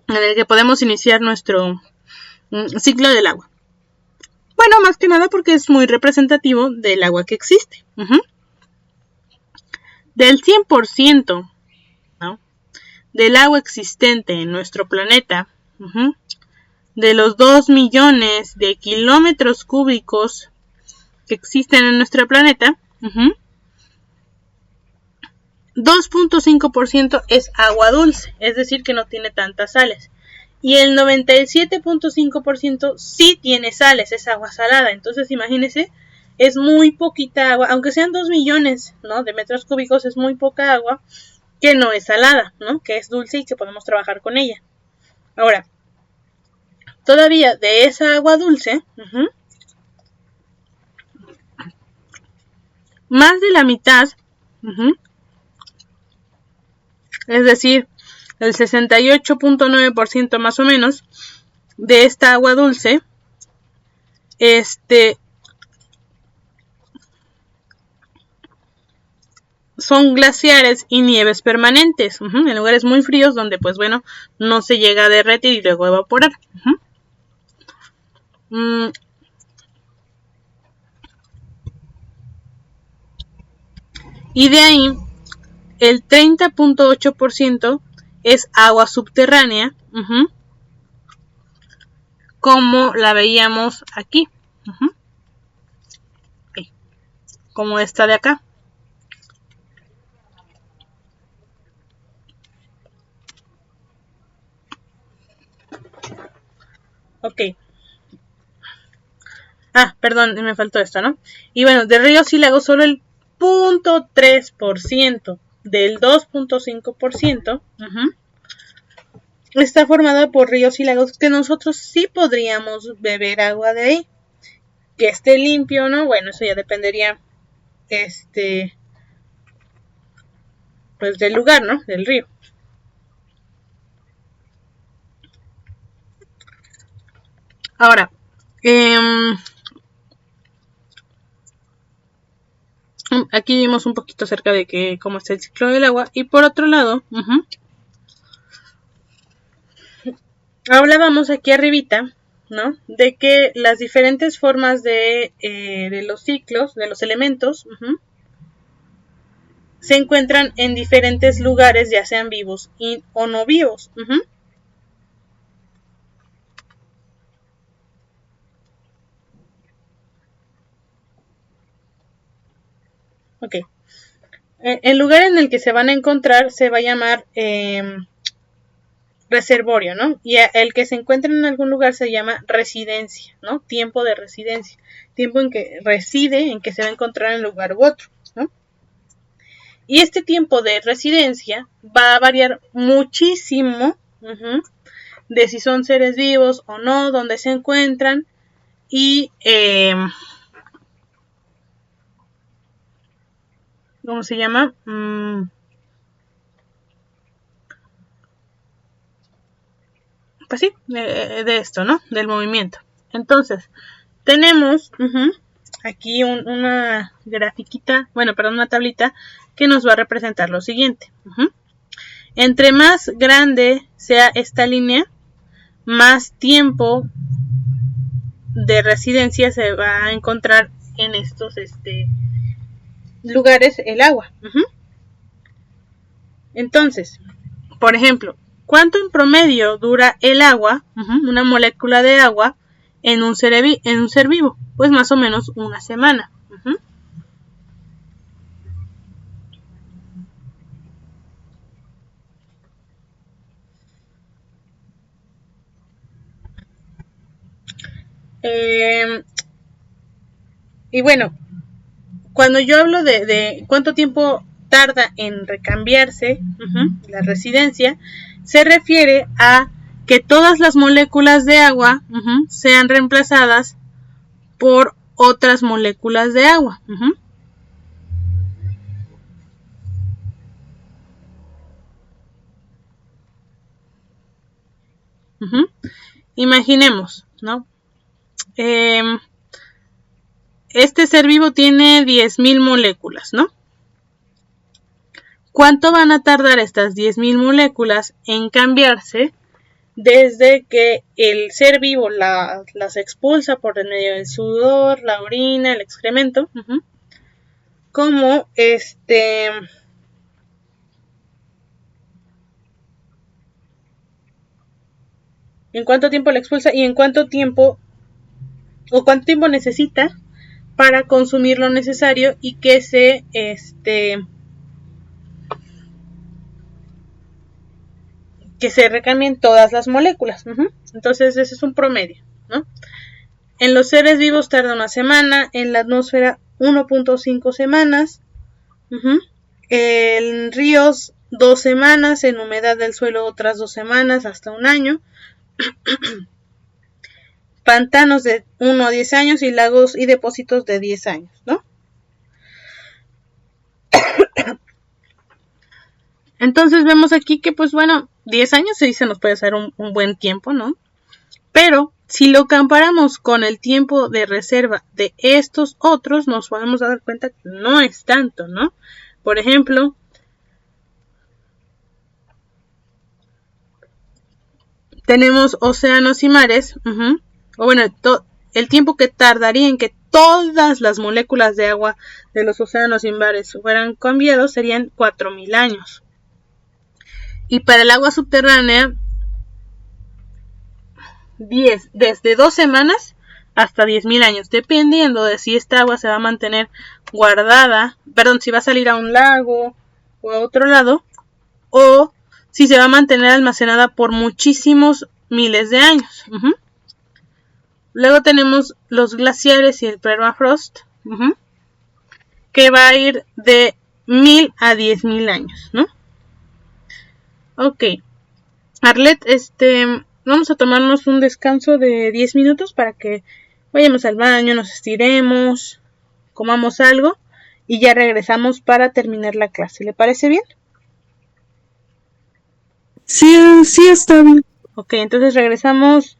en el que podemos iniciar nuestro ciclo del agua? Bueno, más que nada porque es muy representativo del agua que existe. Del 100%, ¿no?, del agua existente en nuestro planeta, de los 2 millones de kilómetros cúbicos que existen en nuestro planeta, 2.5% es agua dulce, es decir, que no tiene tantas sales. Y el 97.5% sí tiene sales, es agua salada. Entonces, imagínense, es muy poquita agua, aunque sean 2 millones, ¿no?, de metros cúbicos, es muy poca agua que no es salada, ¿no?, que es dulce y que podemos trabajar con ella. Ahora, todavía de esa agua dulce, más de la mitad, es decir, el 68.9% más o menos de esta agua dulce, son glaciares y nieves permanentes, en lugares muy fríos donde, pues bueno, no se llega a derretir y luego evaporar. Y de ahí, el 30.8% es agua subterránea, como la veíamos aquí, como esta de acá. Ok. Perdón, me faltó esto, ¿no? Y bueno, de ríos y lagos solo el 0.3% del 2.5% está formada por ríos y lagos que nosotros sí podríamos beber agua de ahí. Que esté limpio o no, bueno, eso ya dependería pues del lugar, ¿no?, del río. Ahora, aquí vimos un poquito acerca de cómo está el ciclo del agua. Y por otro lado, hablábamos aquí arribita, ¿no?, de que las diferentes formas de los ciclos, de los elementos, se encuentran en diferentes lugares, ya sean vivos o no vivos. Ok. El lugar en el que se van a encontrar se va a llamar reservorio, ¿no? Y el que se encuentra en algún lugar se llama residencia, ¿no? Tiempo de residencia. Tiempo en que reside, en que se va a encontrar en un lugar u otro, ¿no? Y este tiempo de residencia va a variar muchísimo de si son seres vivos o no, dónde se encuentran y ¿cómo se llama? Pues sí, de esto, ¿no? Del movimiento. Entonces, tenemos aquí una grafiquita, bueno, perdón, una tablita que nos va a representar lo siguiente. Entre más grande sea esta línea, más tiempo de residencia se va a encontrar en estos lugares el agua. Entonces, por ejemplo, ¿cuánto en promedio dura el agua, una molécula de agua, en un ser vivo? Pues más o menos una semana. Y bueno, cuando yo hablo de cuánto tiempo tarda en recambiarse la residencia, se refiere a que todas las moléculas de agua sean reemplazadas por otras moléculas de agua. Imaginemos, ¿no? Este ser vivo tiene 10.000 moléculas, ¿no? ¿Cuánto van a tardar estas 10.000 moléculas en cambiarse desde que el ser vivo las expulsa por el medio del sudor, la orina, el excremento? Como en cuánto tiempo la expulsa y en cuánto tiempo necesita para consumir lo necesario y que se recambien todas las moléculas. Entonces ese es un promedio, ¿no? En los seres vivos tarda una semana, en la atmósfera 1.5 semanas, en ríos 2 semanas, en humedad del suelo otras 2 semanas, hasta un año. Pantanos de 1 a 10 años y lagos y depósitos de 10 años, ¿no? Entonces vemos aquí que, pues bueno, 10 años sí se nos puede hacer un buen tiempo, ¿no? Pero si lo comparamos con el tiempo de reserva de estos otros, nos podemos dar cuenta que no es tanto, ¿no? Por ejemplo, tenemos océanos y mares, o bueno, el tiempo que tardaría en que todas las moléculas de agua de los océanos y mares fueran cambiados serían 4.000 años. Y para el agua subterránea, desde 2 semanas hasta 10.000 años, dependiendo de si esta agua se va a mantener guardada, si va a salir a un lago o a otro lado, o si se va a mantener almacenada por muchísimos miles de años. Luego tenemos los glaciares y el permafrost, que va a ir de 1.000 a 10.000 años, ¿no? Ok. Arlet, vamos a tomarnos un descanso de 10 minutos para que vayamos al baño, nos estiremos, comamos algo y ya regresamos para terminar la clase. ¿Le parece bien? Sí, sí está bien. Ok, entonces regresamos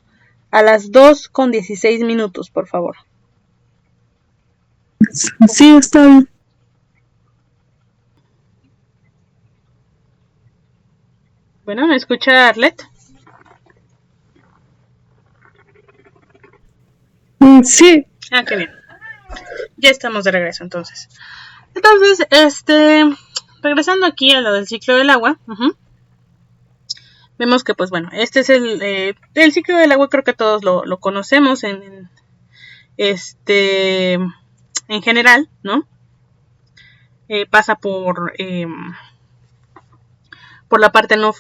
a las 2:16, por favor. Sí está bien. Bueno, ¿me escucha Arlet? Sí. Ah, qué bien. Ya estamos de regreso entonces. Entonces, regresando aquí a lo del ciclo del agua, vemos que, pues bueno, este es el ciclo del agua, creo que todos lo conocemos en general, ¿no? Pasa por la parte no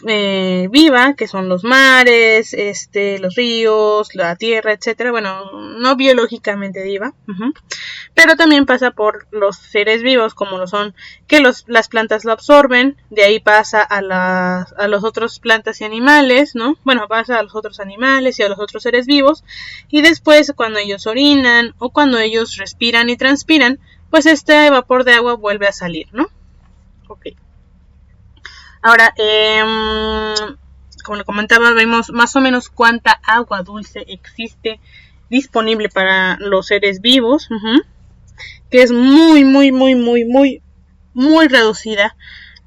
viva, que son los mares, los ríos, la tierra, etcétera. Bueno, no biológicamente viva, pero también pasa por los seres vivos, como lo son que las plantas lo absorben, de ahí pasa a los otros plantas y animales, ¿no? Bueno, pasa a los otros animales y a los otros seres vivos, y después cuando ellos orinan o cuando ellos respiran y transpiran, pues este vapor de agua vuelve a salir, ¿no? Ok. Ahora, como le comentaba, vemos más o menos cuánta agua dulce existe disponible para los seres vivos, que es muy reducida,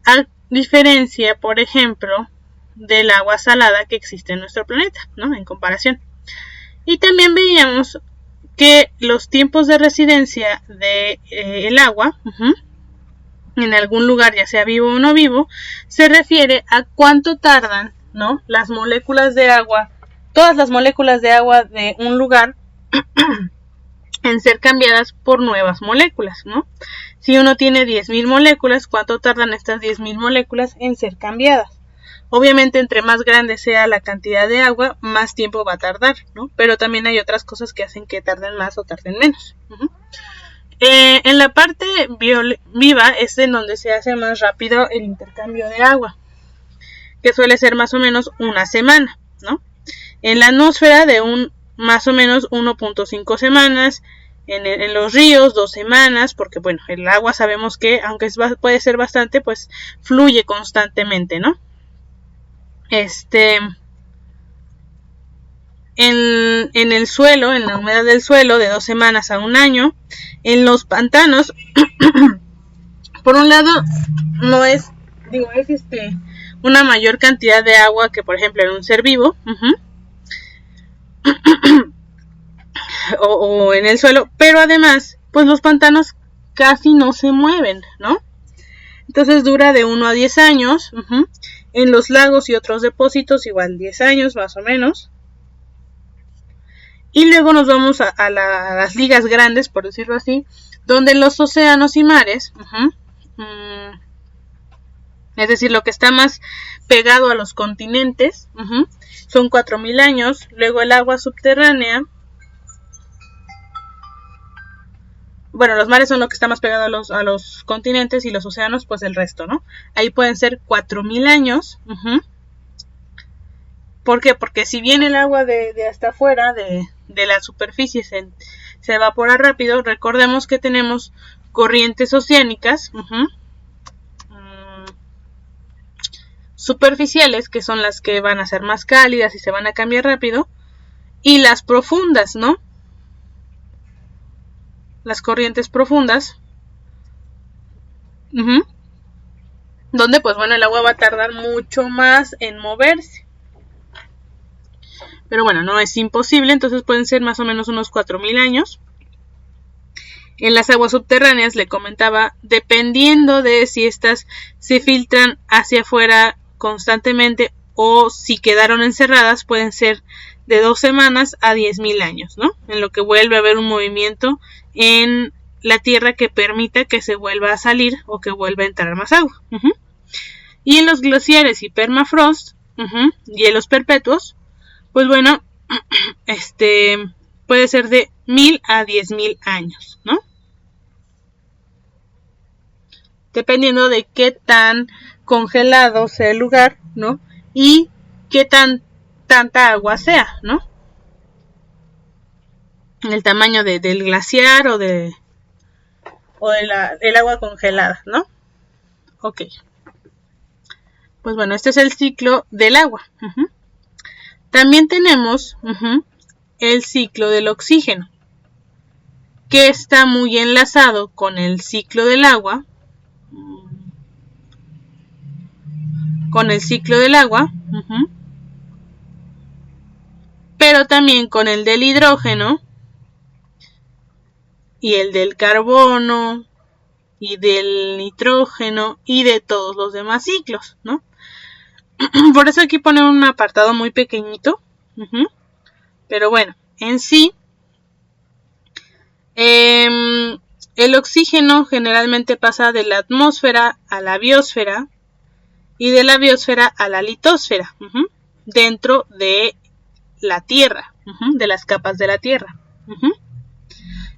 a diferencia, por ejemplo, del agua salada que existe en nuestro planeta, ¿no? En comparación. Y también veíamos que los tiempos de residencia del agua, en algún lugar, ya sea vivo o no vivo, se refiere a cuánto tardan, ¿no? Las moléculas de agua, todas las moléculas de agua de un lugar en ser cambiadas por nuevas moléculas, ¿no? Si uno tiene 10.000 moléculas, ¿cuánto tardan estas 10.000 moléculas en ser cambiadas? Obviamente, entre más grande sea la cantidad de agua, más tiempo va a tardar, ¿no? Pero también hay otras cosas que hacen que tarden más o tarden menos. En la parte viva es en donde se hace más rápido el intercambio de agua, que suele ser más o menos una semana, ¿no? En la atmósfera de más o menos 1.5 semanas, en los ríos 2 semanas, porque bueno, el agua sabemos que aunque puede ser bastante, pues fluye constantemente, ¿no? En el suelo, en la humedad del suelo, de 2 semanas a un año. En los pantanos, por un lado, no es, es una mayor cantidad de agua que, por ejemplo, en un ser vivo, o en el suelo, pero además, pues los pantanos casi no se mueven, ¿no? Entonces dura de 1 a 10 años. En los lagos y otros depósitos, igual 10 años más o menos. Y luego nos vamos a las ligas grandes, por decirlo así, donde los océanos y mares, es decir, lo que está más pegado a los continentes, son 4.000 años. Luego el agua subterránea, bueno, los mares son lo que está más pegado a los continentes, y los océanos, pues el resto, ¿no? Ahí pueden ser 4.000 años. ¿Por qué? Porque si bien el agua de hasta afuera, de la superficie, se evapora rápido, recordemos que tenemos corrientes oceánicas superficiales, que son las que van a ser más cálidas y se van a cambiar rápido, y las profundas, ¿no? Las corrientes profundas, donde pues bueno, el agua va a tardar mucho más en moverse. Pero bueno, no es imposible, entonces pueden ser más o menos unos 4.000 años. En las aguas subterráneas, le comentaba, dependiendo de si estas se filtran hacia afuera constantemente o si quedaron encerradas, pueden ser de 2 semanas a 10.000 años, ¿no? En lo que vuelve a haber un movimiento en la Tierra que permita que se vuelva a salir o que vuelva a entrar más agua. Y en los glaciares y permafrost, hielos perpetuos, pues bueno, puede ser de 1.000 a 10.000 años, ¿no? Dependiendo de qué tan congelado sea el lugar, ¿no? Y qué tanta agua sea, ¿no? El tamaño del glaciar o del agua congelada, ¿no? Ok. Pues bueno, este es el ciclo del agua. También tenemos el ciclo del oxígeno, que está muy enlazado con el ciclo del agua. Pero también con el del hidrógeno y el del carbono y del nitrógeno y de todos los demás ciclos, ¿no? Por eso aquí ponen un apartado muy pequeñito, pero bueno, en sí el oxígeno generalmente pasa de la atmósfera a la biosfera y de la biosfera a la litosfera, dentro de la Tierra, de las capas de la Tierra.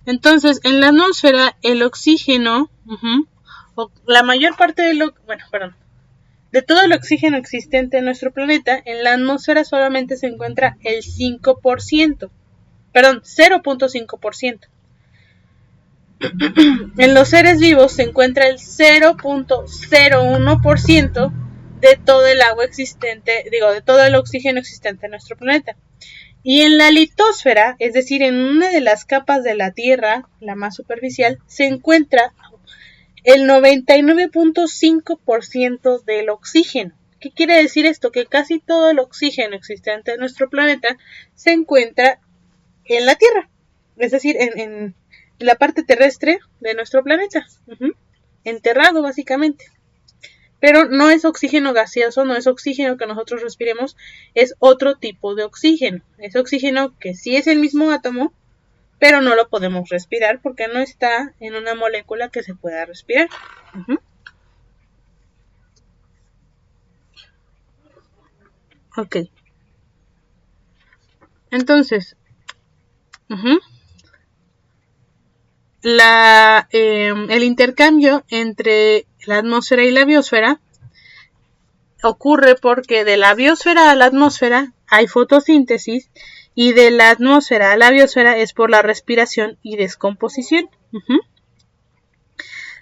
Entonces, en la atmósfera, el oxígeno, o la mayor parte de todo el oxígeno existente en nuestro planeta, en la atmósfera solamente se encuentra el 0.5%. en los seres vivos se encuentra el 0.01% de todo el agua existente, de todo el oxígeno existente en nuestro planeta. Y en la litosfera, es decir, en una de las capas de la Tierra, la más superficial, se encuentra el 99.5% del oxígeno. ¿Qué quiere decir esto? Que casi todo el oxígeno existente en nuestro planeta se encuentra en la Tierra, es decir, en la parte terrestre de nuestro planeta, enterrado básicamente. Pero no es oxígeno gaseoso, no es oxígeno que nosotros respiremos, es otro tipo de oxígeno. Es oxígeno que sí es el mismo átomo, pero no lo podemos respirar porque no está en una molécula que se pueda respirar. Ok. Entonces, el intercambio entre la atmósfera y la biosfera ocurre porque de la biosfera a la atmósfera hay fotosíntesis y de la atmósfera a la biosfera es por la respiración y descomposición.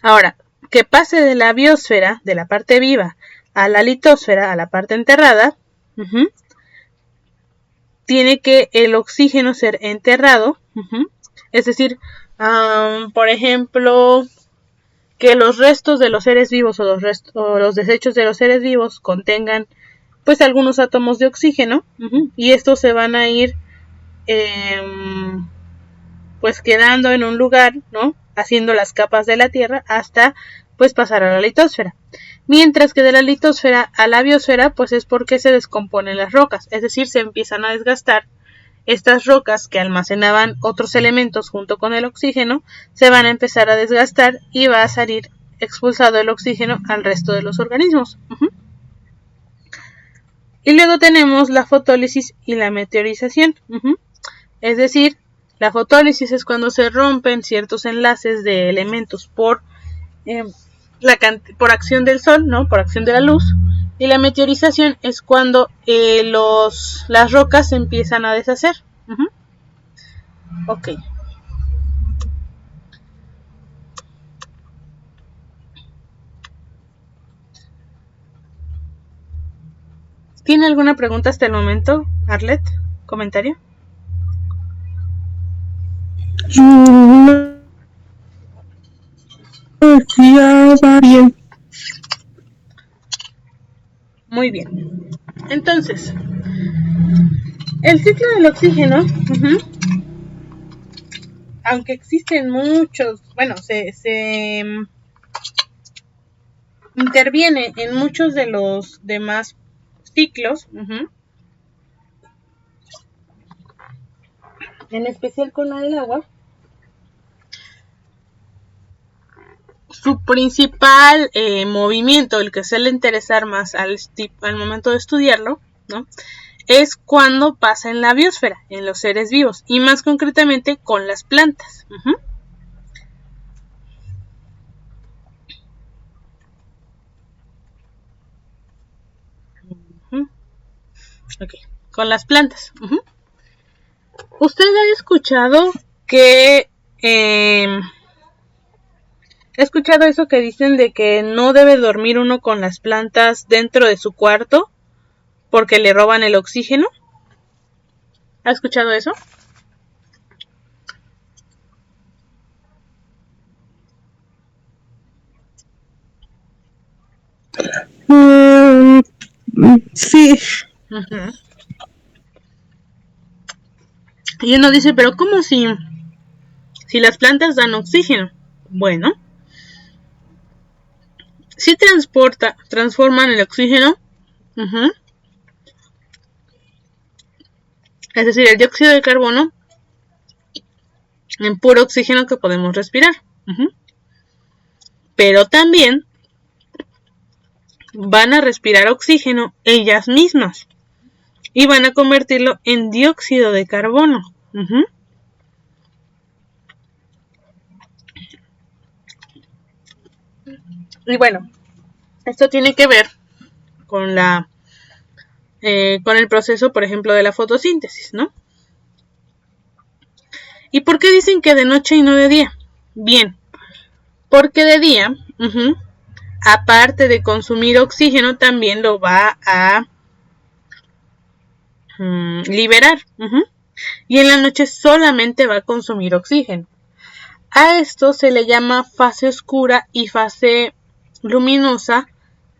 Ahora, que pase de la biosfera, de la parte viva, a la litosfera, a la parte enterrada, tiene que el oxígeno ser enterrado, es decir, por ejemplo, que los restos de los seres vivos o los desechos de los seres vivos contengan pues algunos átomos de oxígeno, y estos se van a ir pues quedando en un lugar, ¿no? Haciendo las capas de la Tierra hasta pues pasar a la litosfera. Mientras que de la litosfera a la biosfera pues es porque se descomponen las rocas, es decir, se empiezan a desgastar. Estas rocas que almacenaban otros elementos junto con el oxígeno se van a empezar a desgastar y va a salir expulsado el oxígeno al resto de los organismos. Y luego tenemos la fotólisis y la meteorización. Es decir, la fotólisis es cuando se rompen ciertos enlaces de elementos por acción del sol, ¿no? Por acción de la luz. Y la meteorización es cuando las rocas se empiezan a deshacer. Ok. ¿Tiene alguna pregunta hasta el momento, Arlet? ¿Comentario? Ya va bien. Muy bien. Entonces, el ciclo del oxígeno, aunque existen muchos, bueno, se interviene en muchos de los demás ciclos, en especial con la del agua. Su principal movimiento, el que suele interesar más al momento de estudiarlo, ¿no? Es cuando pasa en la biosfera, en los seres vivos, y más concretamente con las plantas. Okay. Con las plantas. ¿Usted ha escuchado que he escuchado eso que dicen de que no debe dormir uno con las plantas dentro de su cuarto porque le roban el oxígeno? ¿Ha escuchado eso? Sí. Y uno dice, pero ¿cómo si las plantas dan oxígeno? Bueno, si transforman el oxígeno, es decir, el dióxido de carbono, en puro oxígeno que podemos respirar. Pero también van a respirar oxígeno ellas mismas y van a convertirlo en dióxido de carbono. Y bueno, esto tiene que ver con con el proceso, por ejemplo, de la fotosíntesis, ¿no? ¿Y por qué dicen que de noche y no de día? Bien, porque de día, aparte de consumir oxígeno, también lo va a liberar. Y en la noche solamente va a consumir oxígeno. A esto se le llama fase oscura y fase luminosa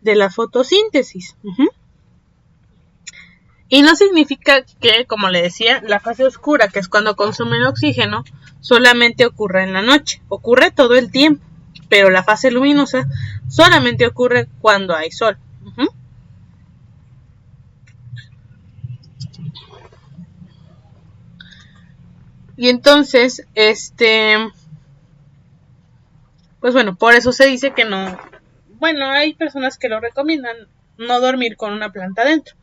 de la fotosíntesis. Y no significa que, como le decía, la fase oscura, que es cuando consumen oxígeno, solamente ocurre en la noche. Ocurre todo el tiempo, pero la fase luminosa solamente ocurre cuando hay sol. Y entonces, pues bueno, por eso se dice que no. Bueno, hay personas que lo recomiendan no dormir con una planta dentro.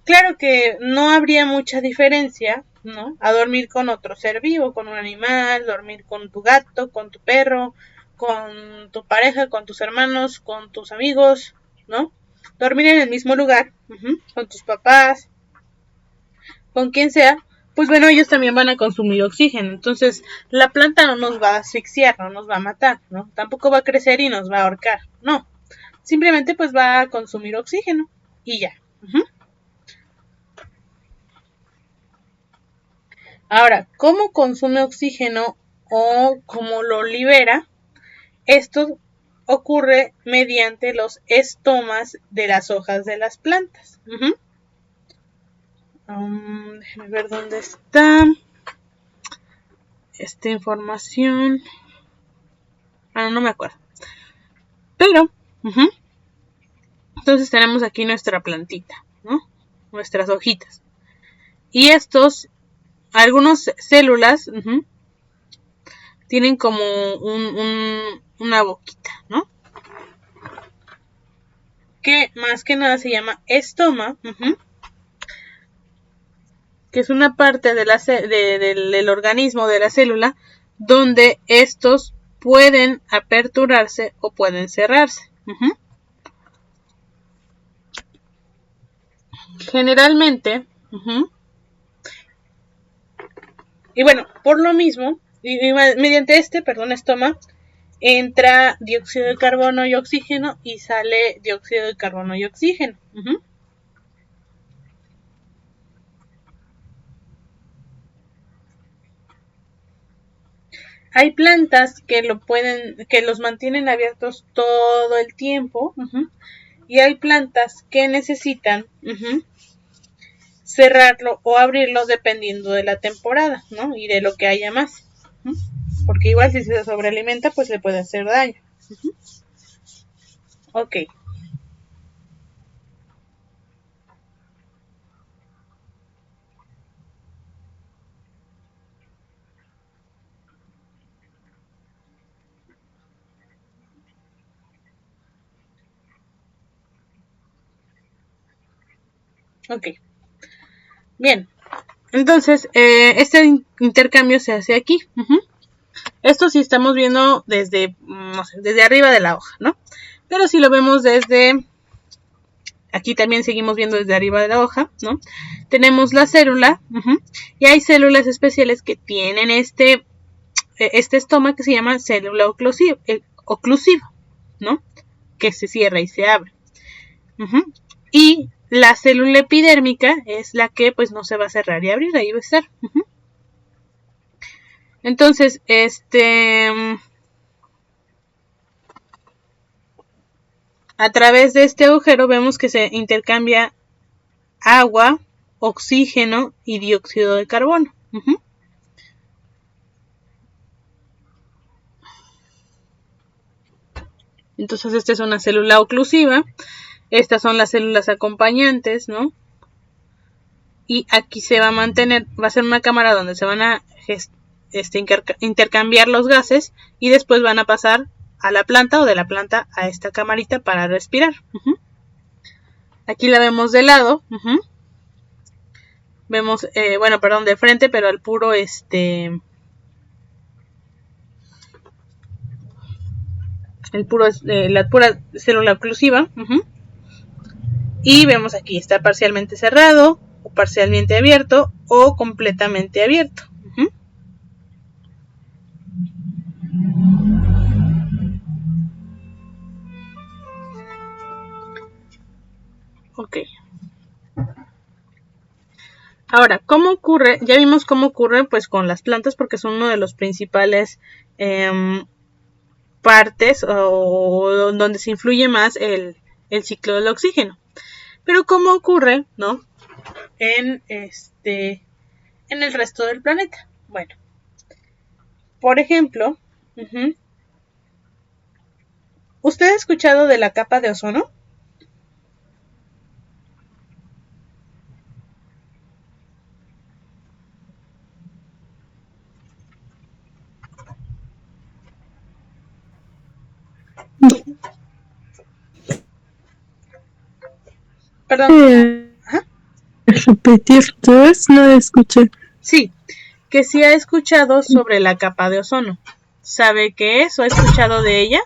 Claro que no habría mucha diferencia, ¿no? A dormir con otro ser vivo, con un animal, dormir con tu gato, con tu perro, con tu pareja, con tus hermanos, con tus amigos, ¿no? Dormir en el mismo lugar, con tus papás, con quien sea, pues bueno, ellos también van a consumir oxígeno. Entonces, la planta no nos va a asfixiar, no nos va a matar, ¿no? Tampoco va a crecer y nos va a ahorcar, no. Simplemente pues va a consumir oxígeno y ya. Ahora, ¿cómo consume oxígeno o cómo lo libera? Esto ocurre mediante los estomas de las hojas de las plantas. Déjenme ver dónde está esta información. No me acuerdo. Pero, entonces tenemos aquí nuestra plantita, ¿no? Nuestras hojitas. Y algunas células, tienen como una boquita, ¿no? Que más que nada se llama estoma, que es una parte del organismo, de la célula, donde estos pueden aperturarse o pueden cerrarse. Generalmente, y bueno, por lo mismo, mediante estoma, entra dióxido de carbono y oxígeno y sale dióxido de carbono y oxígeno. Hay plantas que los mantienen abiertos todo el tiempo, y hay plantas que necesitan cerrarlo o abrirlo dependiendo de la temporada, ¿no? Y de lo que haya más. Porque igual si se sobrealimenta, pues le puede hacer daño. Ok. Ok. Bien. Entonces, este intercambio se hace aquí. Esto sí estamos viendo desde, no sé, desde arriba de la hoja, ¿no? Pero si lo vemos desde... Aquí también seguimos viendo desde arriba de la hoja, ¿no? Tenemos la célula, y hay células especiales que tienen este estoma que se llama célula oclusiva, ¿no? Que se cierra y se abre. Y la célula epidérmica es la que pues no se va a cerrar y abrir, ahí va a estar. Entonces, a través de este agujero vemos que se intercambia agua, oxígeno y dióxido de carbono. Entonces, esta es una célula oclusiva. Estas son las células acompañantes, ¿no? Y aquí se va a mantener, va a ser una cámara donde se van a intercambiar los gases y después van a pasar a la planta o de la planta a esta camarita para respirar. Aquí la vemos de lado. Vemos, de frente, pero al puro la pura célula oclusiva. Y vemos aquí, está parcialmente cerrado, o parcialmente abierto, o completamente abierto. Ok. Ahora, ¿cómo ocurre? Ya vimos cómo ocurre pues con las plantas porque son uno de los principales partes o donde se influye más el ciclo del oxígeno. Pero ¿cómo ocurre, no? En el resto del planeta. Bueno, por ejemplo, ¿usted ha escuchado de la capa de ozono? Perdón. Ajá. Repetir todo eso, no escuché. Sí, que sí ha escuchado sobre la capa de ozono. ¿Sabe qué es o ha escuchado de ella?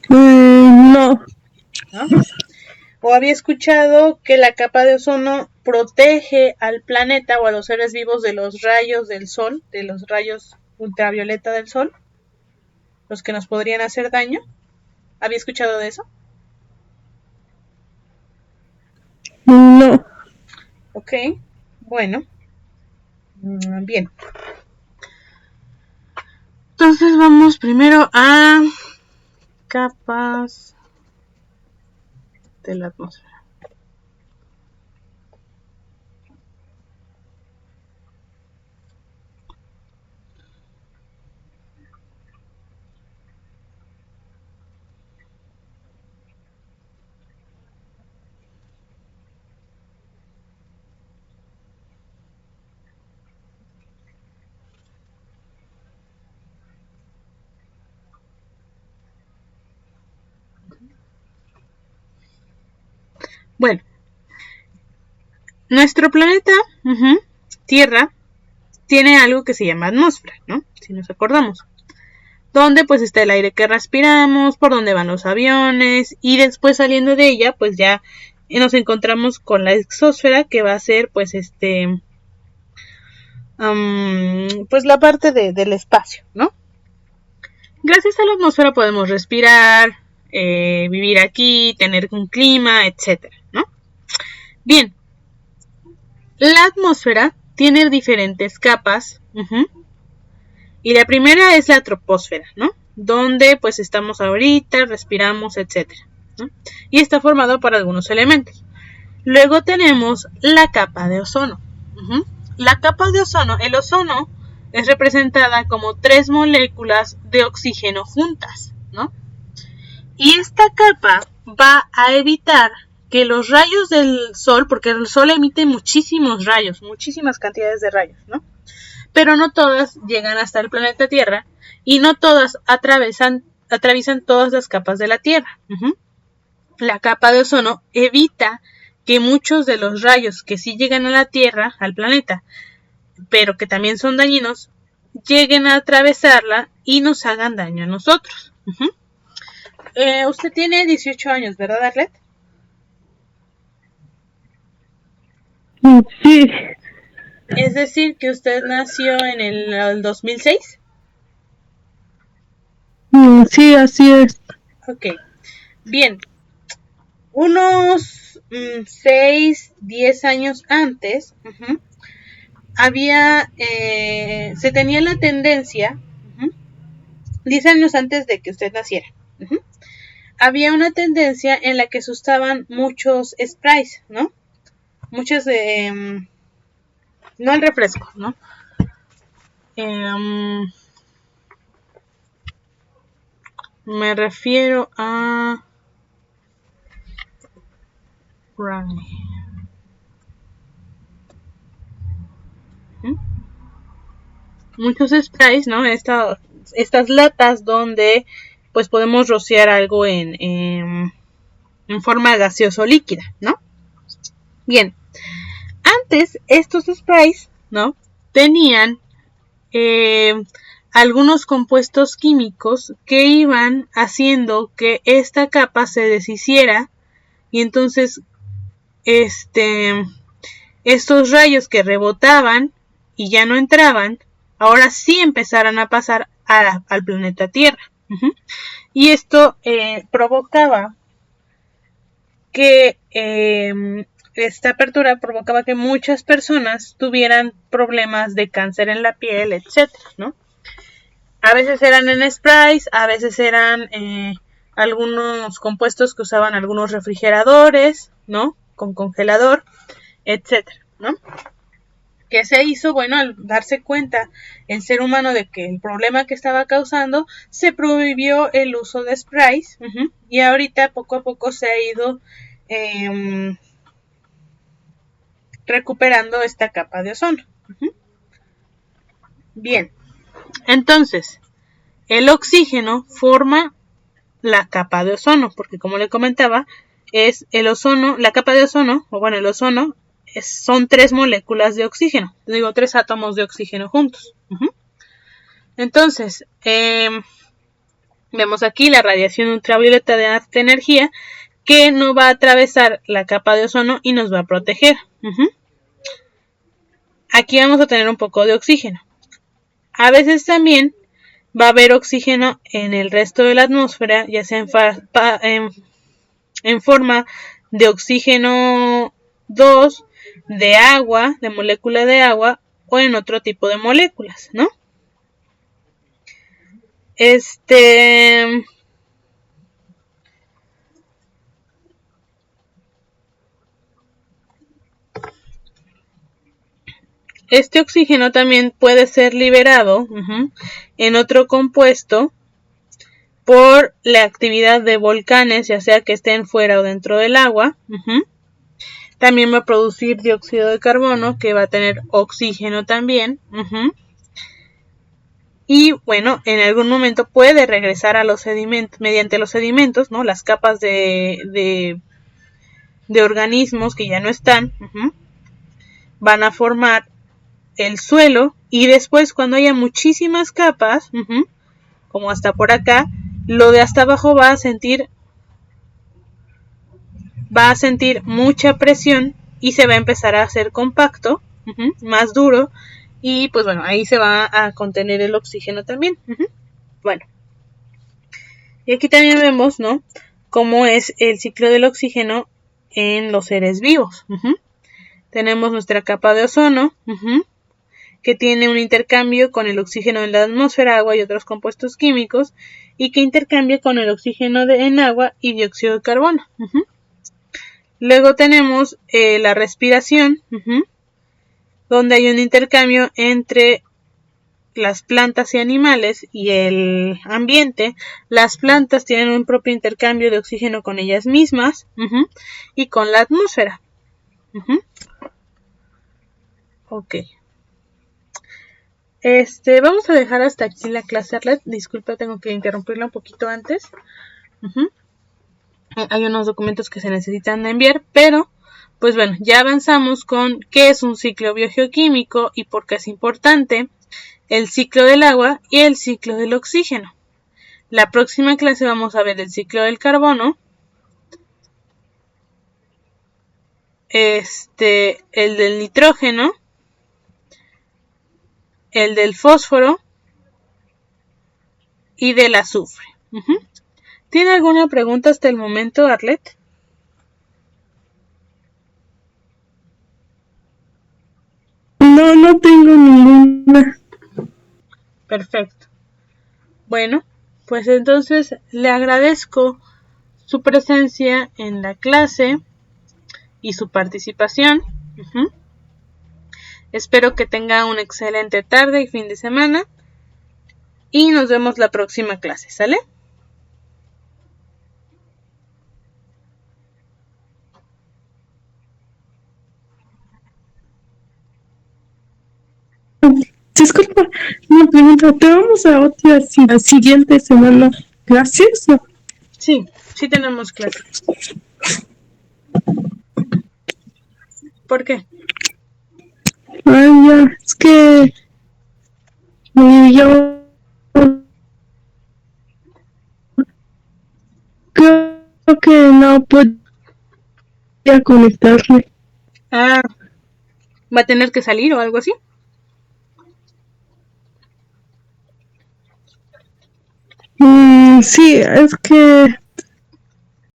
No. ¿No? ¿O había escuchado que la capa de ozono protege al planeta o a los seres vivos de los rayos del sol, de los rayos ultravioleta del sol, los que nos podrían hacer daño? ¿Había escuchado de eso? No. Ok, bueno, bien. Entonces vamos primero a capas de la atmósfera. Bueno, nuestro planeta, Tierra, tiene algo que se llama atmósfera, ¿no? Si nos acordamos. Donde pues está el aire que respiramos, por donde van los aviones, y después saliendo de ella, pues ya nos encontramos con la exósfera, que va a ser pues pues la parte del espacio, ¿no? Gracias a la atmósfera podemos respirar, vivir aquí, tener un clima, etcétera, ¿no? Bien, la atmósfera tiene diferentes capas, y la primera es la troposfera, ¿no? Donde pues estamos ahorita, respiramos, etcétera, ¿no? Y está formado por algunos elementos. Luego tenemos la capa de ozono. La capa de ozono, el ozono es representada como 3 moléculas de oxígeno juntas, ¿no? Y esta capa va a evitar que los rayos del sol, porque el sol emite muchísimos rayos, muchísimas cantidades de rayos, ¿no? Pero no todas llegan hasta el planeta Tierra y no todas atraviesan todas las capas de la Tierra. La capa de ozono evita que muchos de los rayos que sí llegan a la Tierra, al planeta, pero que también son dañinos, lleguen a atravesarla y nos hagan daño a nosotros. Usted tiene 18 años, ¿verdad, Arlet? Sí. Es decir, que usted nació en el 2006. Sí, así es. Ok, bien. Unos 6, 10 años antes, se tenía la tendencia, 10 años antes de que usted naciera, había una tendencia en la que se usaban muchos sprays, ¿no? Muchos no el refresco, ¿no? Me refiero a muchos sprays, ¿no? Estas latas donde pues podemos rociar algo en forma gaseosa o líquida, ¿no? Bien, antes estos sprays, ¿no? Tenían algunos compuestos químicos que iban haciendo que esta capa se deshiciera y entonces estos rayos que rebotaban y ya no entraban, ahora sí empezaran a pasar al planeta Tierra. Y esto provocaba que esta apertura provocaba que muchas personas tuvieran problemas de cáncer en la piel, etcétera, ¿no? A veces eran en sprays, a veces eran algunos compuestos que usaban algunos refrigeradores, ¿no? Con congelador, etcétera, ¿no? ¿Qué se hizo? Bueno, al darse cuenta el ser humano de que el problema que estaba causando, se prohibió el uso de sprays, y ahorita poco a poco se ha ido recuperando esta capa de ozono. Bien, entonces, el oxígeno forma la capa de ozono, porque como le comentaba, es el ozono, la capa de ozono, o bueno, el ozono, son 3 moléculas de oxígeno, digo 3 átomos de oxígeno juntos. Entonces, vemos aquí la radiación ultravioleta de alta energía que no va a atravesar la capa de ozono y nos va a proteger. Aquí vamos a tener un poco de oxígeno. A veces también va a haber oxígeno en el resto de la atmósfera, ya sea en forma de oxígeno 2, de agua, de molécula de agua, o en otro tipo de moléculas, ¿no? Este oxígeno también puede ser liberado en otro compuesto por la actividad de volcanes, ya sea que estén fuera o dentro del agua. También va a producir dióxido de carbono, que va a tener oxígeno también. Y bueno, en algún momento puede regresar a los sedimentos, mediante los sedimentos, ¿no? Las capas de organismos que ya no están, van a formar el suelo, y después, cuando haya muchísimas capas, como hasta por acá, lo de hasta abajo va a sentir mucha presión y se va a empezar a hacer compacto, más duro, y pues bueno, ahí se va a contener el oxígeno también. Bueno, y aquí también vemos, ¿no?, cómo es el ciclo del oxígeno en los seres vivos. Tenemos nuestra capa de ozono, que tiene un intercambio con el oxígeno en la atmósfera, agua y otros compuestos químicos, y que intercambia con el oxígeno en agua y dióxido de carbono. Luego tenemos la respiración, donde hay un intercambio entre las plantas y animales y el ambiente. Las plantas tienen un propio intercambio de oxígeno con ellas mismas y con la atmósfera. Ok. Vamos a dejar hasta aquí la clase, Arlet. Disculpa, tengo que interrumpirla un poquito antes. Hay unos documentos que se necesitan enviar, pero pues bueno, ya avanzamos con qué es un ciclo biogeoquímico y por qué es importante, el ciclo del agua y el ciclo del oxígeno. La próxima clase vamos a ver el ciclo del carbono, el del nitrógeno, el del fósforo y del azufre. ¿Tiene alguna pregunta hasta el momento, Arlet? No tengo ninguna. Perfecto. Bueno, pues entonces le agradezco su presencia en la clase y su participación. Espero que tenga una excelente tarde y fin de semana. Y nos vemos la próxima clase, ¿sale? Disculpa, una pregunta. ¿Te vamos a otra la siguiente semana? Gracias. Sí tenemos clase. ¿Por qué? Ya, es que yo creo que no podía conectarme. ¿Va a tener que salir o algo así? Sí, es que